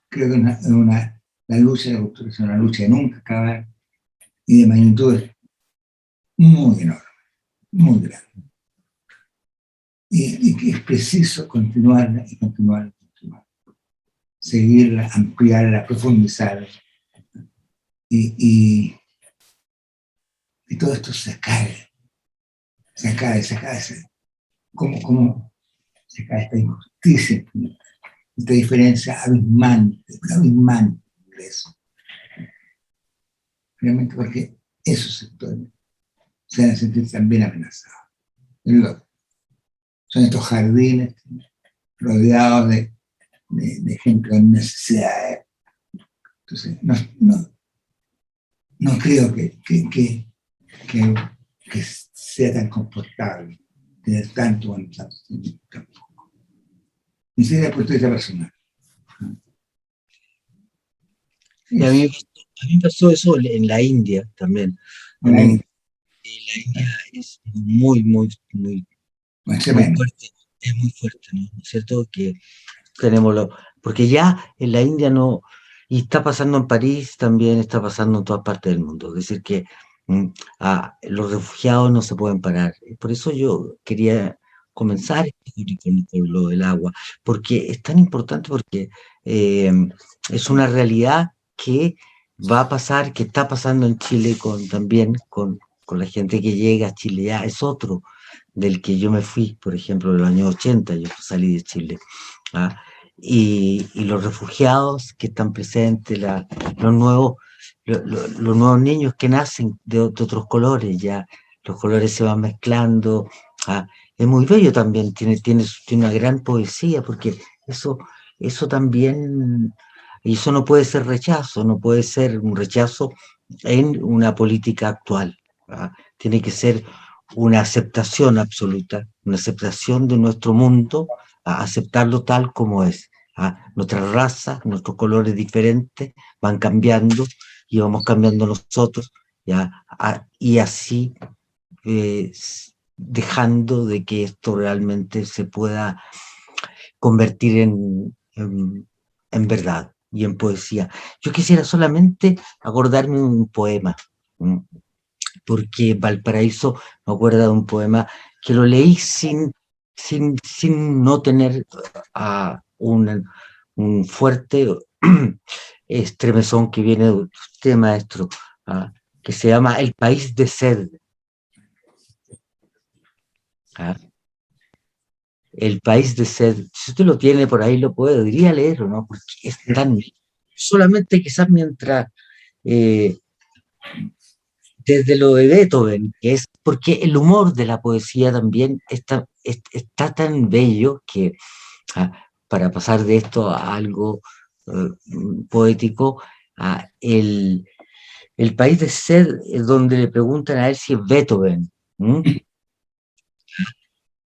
Creo que la lucha de la cultura es una lucha de nunca acabar y de magnitudes muy enorme, muy grande. Y que es preciso continuarla y continuarla. Seguirla, ampliarla, profundizarla. Y todo esto se cae. Como se cae esta injusticia, esta diferencia abismante de eso. Realmente porque esos sectores se van a sentir también amenazados. Son estos jardines rodeados de gente con necesidades. Entonces, no creo que sea tan confortable tener tanto tampoco. Ni siquiera por vista personal. Y a mí pasó eso en la India también. Y la India es muy fuerte, es muy fuerte, ¿no? ¿No es cierto? Que tenemos porque ya en la India no, y está pasando en París, también está pasando en todas partes del mundo. Es decir, que los refugiados no se pueden parar. Por eso yo quería comenzar con lo del agua, porque es tan importante, porque es una realidad que va a pasar, que está pasando en Chile también con la gente que llega a Chile. Ya es otro del que yo me fui, por ejemplo, en los años 80, yo salí de Chile. Y los refugiados que están presentes, los nuevos niños que nacen de otros colores, ya los colores se van mezclando. Es muy bello también, tiene una gran poesía, porque eso también, y eso no puede ser rechazo, no puede ser un rechazo en una política actual. Tiene que ser una aceptación absoluta, una aceptación de nuestro mundo, a aceptarlo tal como es. Nuestra raza, nuestros colores diferentes van cambiando y vamos cambiando nosotros, y así dejando de que esto realmente se pueda convertir en verdad y en poesía. Yo quisiera solamente acordarme un poema, porque Valparaíso me acuerda de un poema que lo leí sin no tener un fuerte estremezón que viene de usted, maestro, que se llama El País de Sed. El País de Sed. Si usted lo tiene por ahí, lo podría leer, ¿o no? Porque es tan... Solamente quizás mientras... desde lo de Beethoven, que es porque el humor de la poesía también está tan bello que para pasar de esto a algo poético, el País de Sed es donde le preguntan a él si es Beethoven.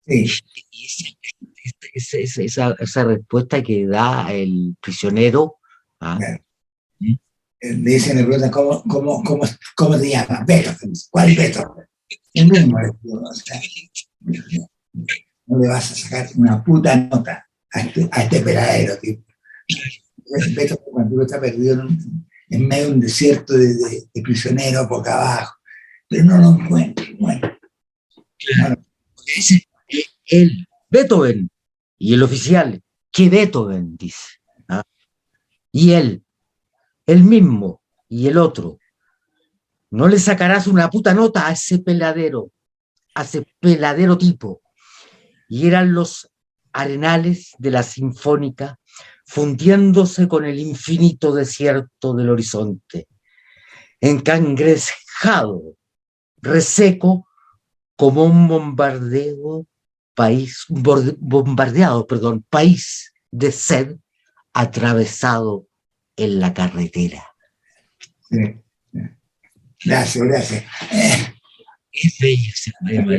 Sí. Y esa respuesta que da el prisionero. Claro. Le dicen, le preguntan, ¿cómo te llamas? Beethoven. ¿Cuál es Beethoven? El mismo. O sea, no le vas a sacar una puta nota a este peladero, tipo. Beethoven, cuando uno está perdido en medio de un desierto de prisionero boca abajo, pero no lo encuentra. Bueno, claro. Dice el Beethoven y el oficial, ¿qué Beethoven? Dice. Y él mismo y el otro, no le sacarás una puta nota a ese peladero tipo. Y eran los arenales de la Sinfónica fundiéndose con el infinito desierto del horizonte. encangrejado, reseco, como un bombardeado, país de sed atravesado en la carretera. Sí. Gracias, gracias. Es bello ese poema.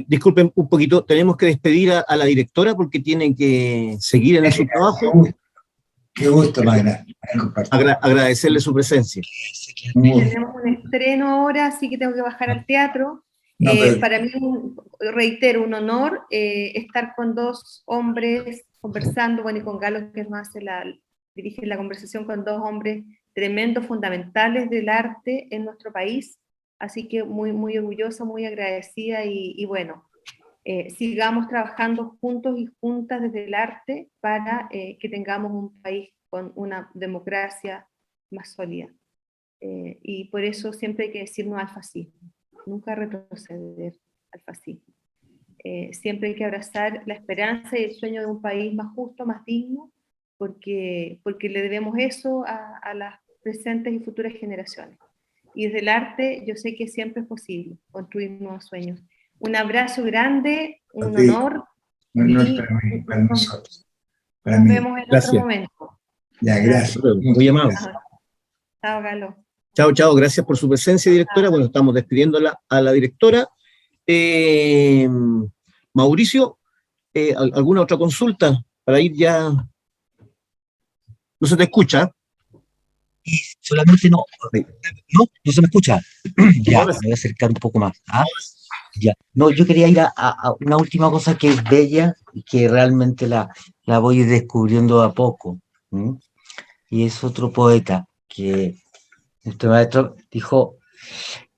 Disculpen un poquito, tenemos que despedir a la directora porque tiene que seguir en su trabajo. Qué gusto, Magda. Agradecerle su presencia. Tenemos un estreno ahora, así que tengo que bajar al teatro. No, pero... Para mí, reitero, un honor estar con dos hombres conversando, bueno, y con Galo, que más dirige la conversación, con dos hombres tremendos, fundamentales del arte en nuestro país. Así que muy, muy orgullosa, muy agradecida, y bueno, sigamos trabajando juntos y juntas desde el arte para que tengamos un país con una democracia más sólida. Y por eso siempre hay que decirnos al fascismo, nunca retroceder al fascismo. Siempre hay que abrazar la esperanza y el sueño de un país más justo, más digno, porque le debemos eso a las presentes y futuras generaciones. Y desde el arte yo sé que siempre es posible construir nuevos sueños. Un abrazo grande, un honor. Para nosotros. Nos vemos en otro momento. Ya, gracias. Muy amable. Chao, Galo. Chao, gracias por su presencia, directora. Bueno, estamos despidiendo a la directora. Mauricio, ¿alguna otra consulta para ir ya? No se te escucha. Solamente no se me escucha. Ya, me voy a acercar un poco más. Ya. No, yo quería ir a una última cosa que es bella y que realmente la voy a ir descubriendo a poco. Y es otro poeta que este maestro dijo,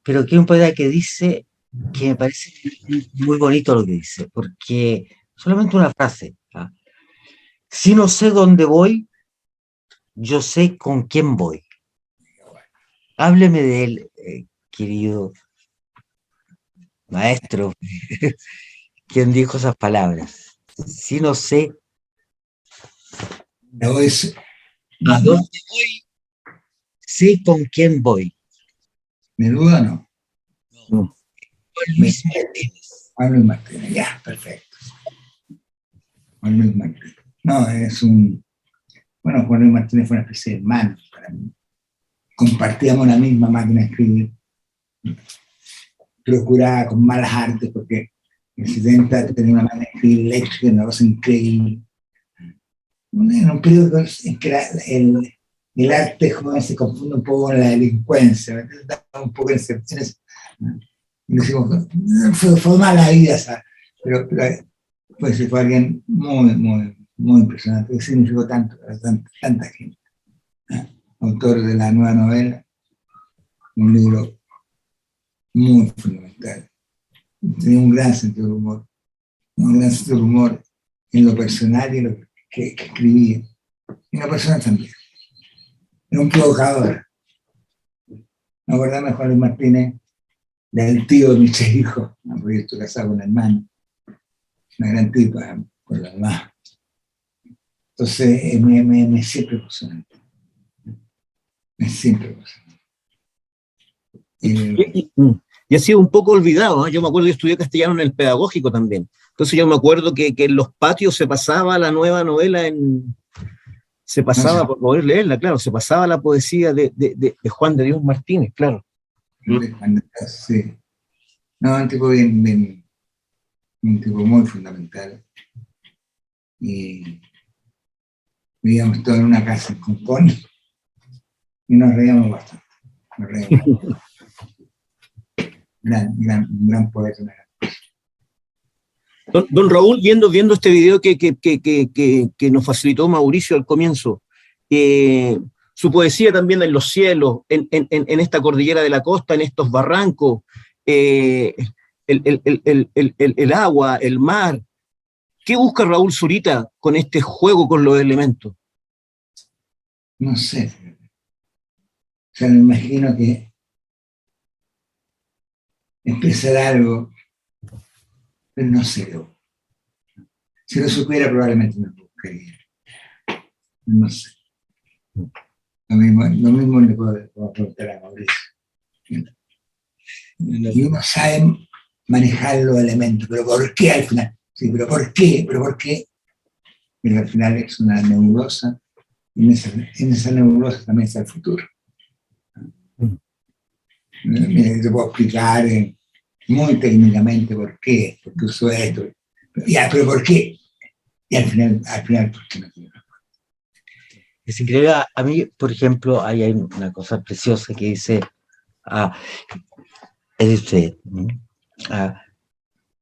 pero que un poeta que dice que me parece muy bonito lo que dice, porque solamente una frase. Si no sé dónde voy, yo sé con quién voy. Hábleme de él, querido maestro, quien dijo esas palabras. Si no sé a dónde voy, sé con quién voy. Neruda no. Juan Luis Martínez. Juan Luis Martínez, ya, perfecto. Juan Luis Martínez. No, es un... Bueno, Juan Luis Martínez fue una especie de hermano para mí. Compartíamos la misma máquina de escribir. Procuraba con malas artes, porque en el 70 tenía una máquina de escribir eléctrica, una cosa increíble. En un periodo en que el arte joven se confunde un poco con la delincuencia, un poco en excepciones. Y decimos, fue mala vida, ¿sabes? Pero pues fue alguien muy impresionante, que significó tanto para tanta gente. Autor de la nueva novela, un libro muy fundamental. Tenía un gran sentido del humor, en lo personal y en lo que escribía, en lo personal también. Era un provocador. Me acordaba de Juan Luis Martínez, del tío de mis hijos, porque yo estoy casado con la hermana, una gran tipa, con la mamá. Entonces, me siempre emocionante. Me siempre emocionante. Y ha sido un poco olvidado, ¿eh? Yo me acuerdo que estudié castellano en el pedagógico también. Entonces yo me acuerdo que en los patios se pasaba la nueva novela se pasaba por poder leerla, claro, se pasaba la poesía de Juan de Dios Martínez, claro. Sí. No, un tipo un tipo muy fundamental. Y vivíamos todos en una casa en Concón y nos reíamos bastante. Un gran poeta. Don Raúl, viendo este video que nos facilitó Mauricio al comienzo, su poesía también en los cielos, en esta cordillera de la costa, en estos barrancos, el agua, el mar. ¿Qué busca Raúl Zurita con este juego con los elementos? No sé. O sea, me imagino que expresar algo, pero no sé. Si lo supiera, probablemente me buscaría. No sé. Lo mismo le puedo preguntar a Mauricio. Y uno sabe manejar los elementos, pero ¿por qué al final? Sí, pero ¿por qué? ¿Pero por qué? Pero al final es una nebulosa, y en esa nebulosa también está el futuro. Mira, te puedo explicar muy técnicamente por qué uso esto. Ya, pero ¿por qué? Y al final ¿por qué no tiene? Es increíble. A mí, por ejemplo, ahí hay una cosa preciosa que dice, es usted,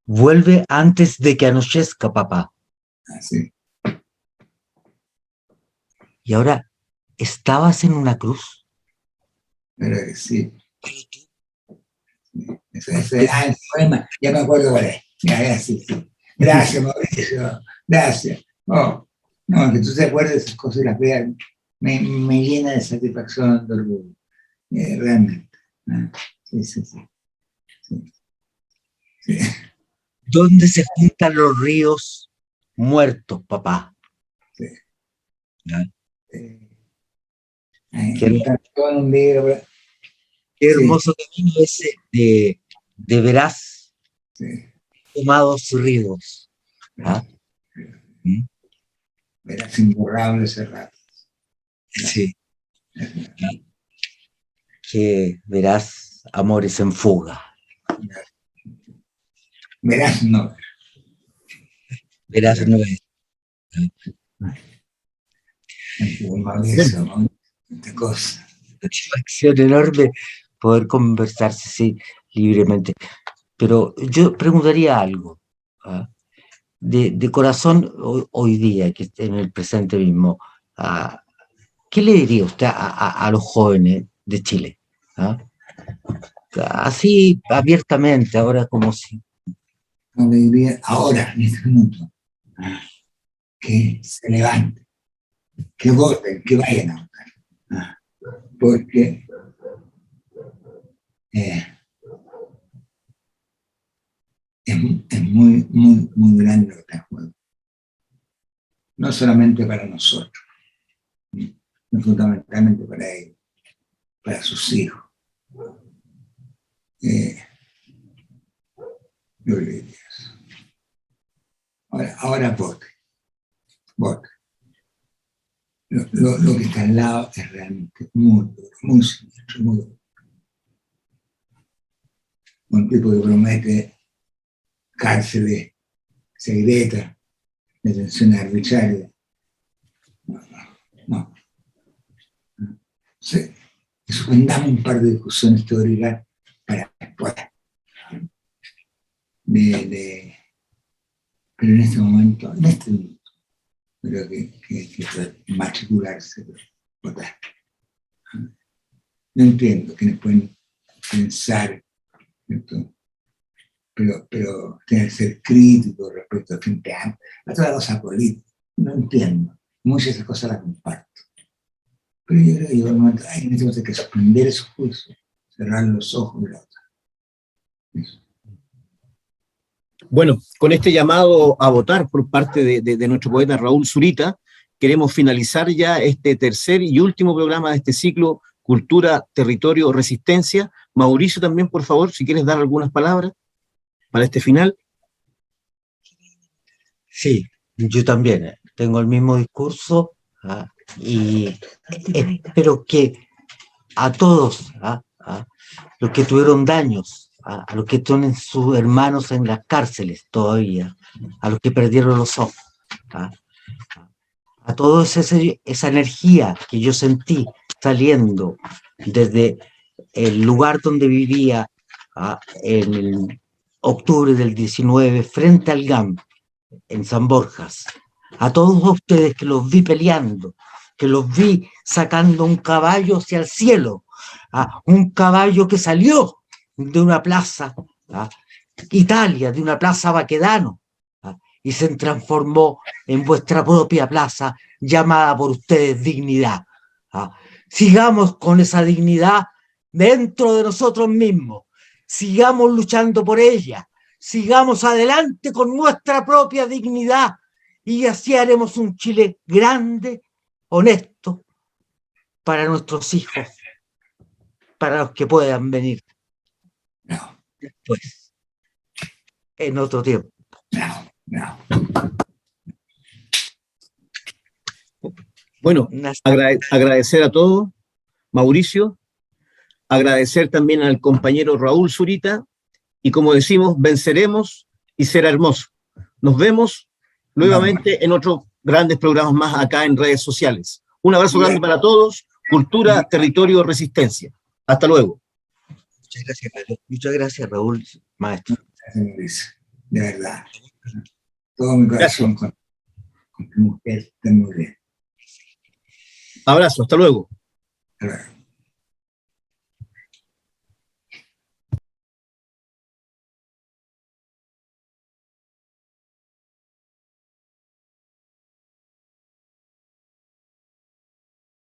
vuelve antes de que anochezca, papá. Así. Y ahora, ¿estabas en una cruz? Pero que sí. El poema, ya me acuerdo cuál es. Ya, sí. Gracias, Mauricio. Gracias. Oh, no, que tú te acuerdes de esas cosas y las veas, me llena de satisfacción, de orgullo. Realmente. Sí. ¿Dónde se juntan los ríos muertos, papá? Sí. ¿Ah? Todo un libro. Qué hermoso camino ese de verás tomados ríos. ¿Ah? Verás imborrables erratas. Sí. Que verás amores en fuga. Verás no. Verás no es. Esta cosa. Satisfacción enorme poder conversarse así libremente. Pero yo preguntaría algo. De corazón, hoy día, que en el presente mismo, ¿qué le diría usted a los jóvenes de Chile? Así abiertamente, ahora como si... No le diría ahora, en este minuto, que se levanten, que voten, que vayan a votar. Porque es muy grande lo que está en juego. No solamente para nosotros, no fundamentalmente para ellos, para sus hijos. Yo le diría eso. Ahora vote. Lo que está al lado es realmente muy duro, muy siniestro, muy duro. Un tipo que promete cárceles secretas, detenciones arbitrarias. No. Sí. Suspendamos un par de discusiones teóricas para después. Pero en este momento, creo que matricularse, votar. No entiendo quienes pueden pensar, ¿cierto? Pero tener que ser crítico respecto al Frente Amplio, a toda cosa política. No entiendo. Muchas de esas cosas las comparto. Pero yo creo que llegó el momento, hay que suspender esos juicios, cerrar los ojos de la otra. Eso. Bueno, con este llamado a votar por parte de nuestro poeta Raúl Zurita, queremos finalizar ya este tercer y último programa de este ciclo Cultura, Territorio, Resistencia. Mauricio, también, por favor, si quieres dar algunas palabras para este final. Sí, yo también tengo el mismo discurso y espero que a todos, los que tuvieron daños, a los que tienen sus hermanos en las cárceles todavía, a los que perdieron los ojos, a toda esa energía que yo sentí saliendo desde el lugar donde vivía en el octubre del 19 frente al GAM en San Borjas, a todos ustedes que los vi peleando, que los vi sacando un caballo hacia el cielo, un caballo que salió de una plaza, Italia, de una plaza Baquedano, y se transformó en vuestra propia plaza, llamada por ustedes dignidad. Sigamos con esa dignidad dentro de nosotros mismos, sigamos luchando por ella, sigamos adelante con nuestra propia dignidad, y así haremos un Chile grande, honesto, para nuestros hijos, para los que puedan venir No, después, en otro tiempo. no. Bueno, agradecer a todos, Mauricio, agradecer también al compañero Raúl Zurita, y como decimos, venceremos y será hermoso. Nos vemos nuevamente en otros grandes programas más acá en redes sociales. Un abrazo grande para todos. Cultura, territorio, resistencia. Hasta luego. Muchas gracias, Raúl, maestro. Gracias, de verdad. Todo mi corazón con tu mujer. Está muy bien. Abrazo, hasta luego. Hasta luego.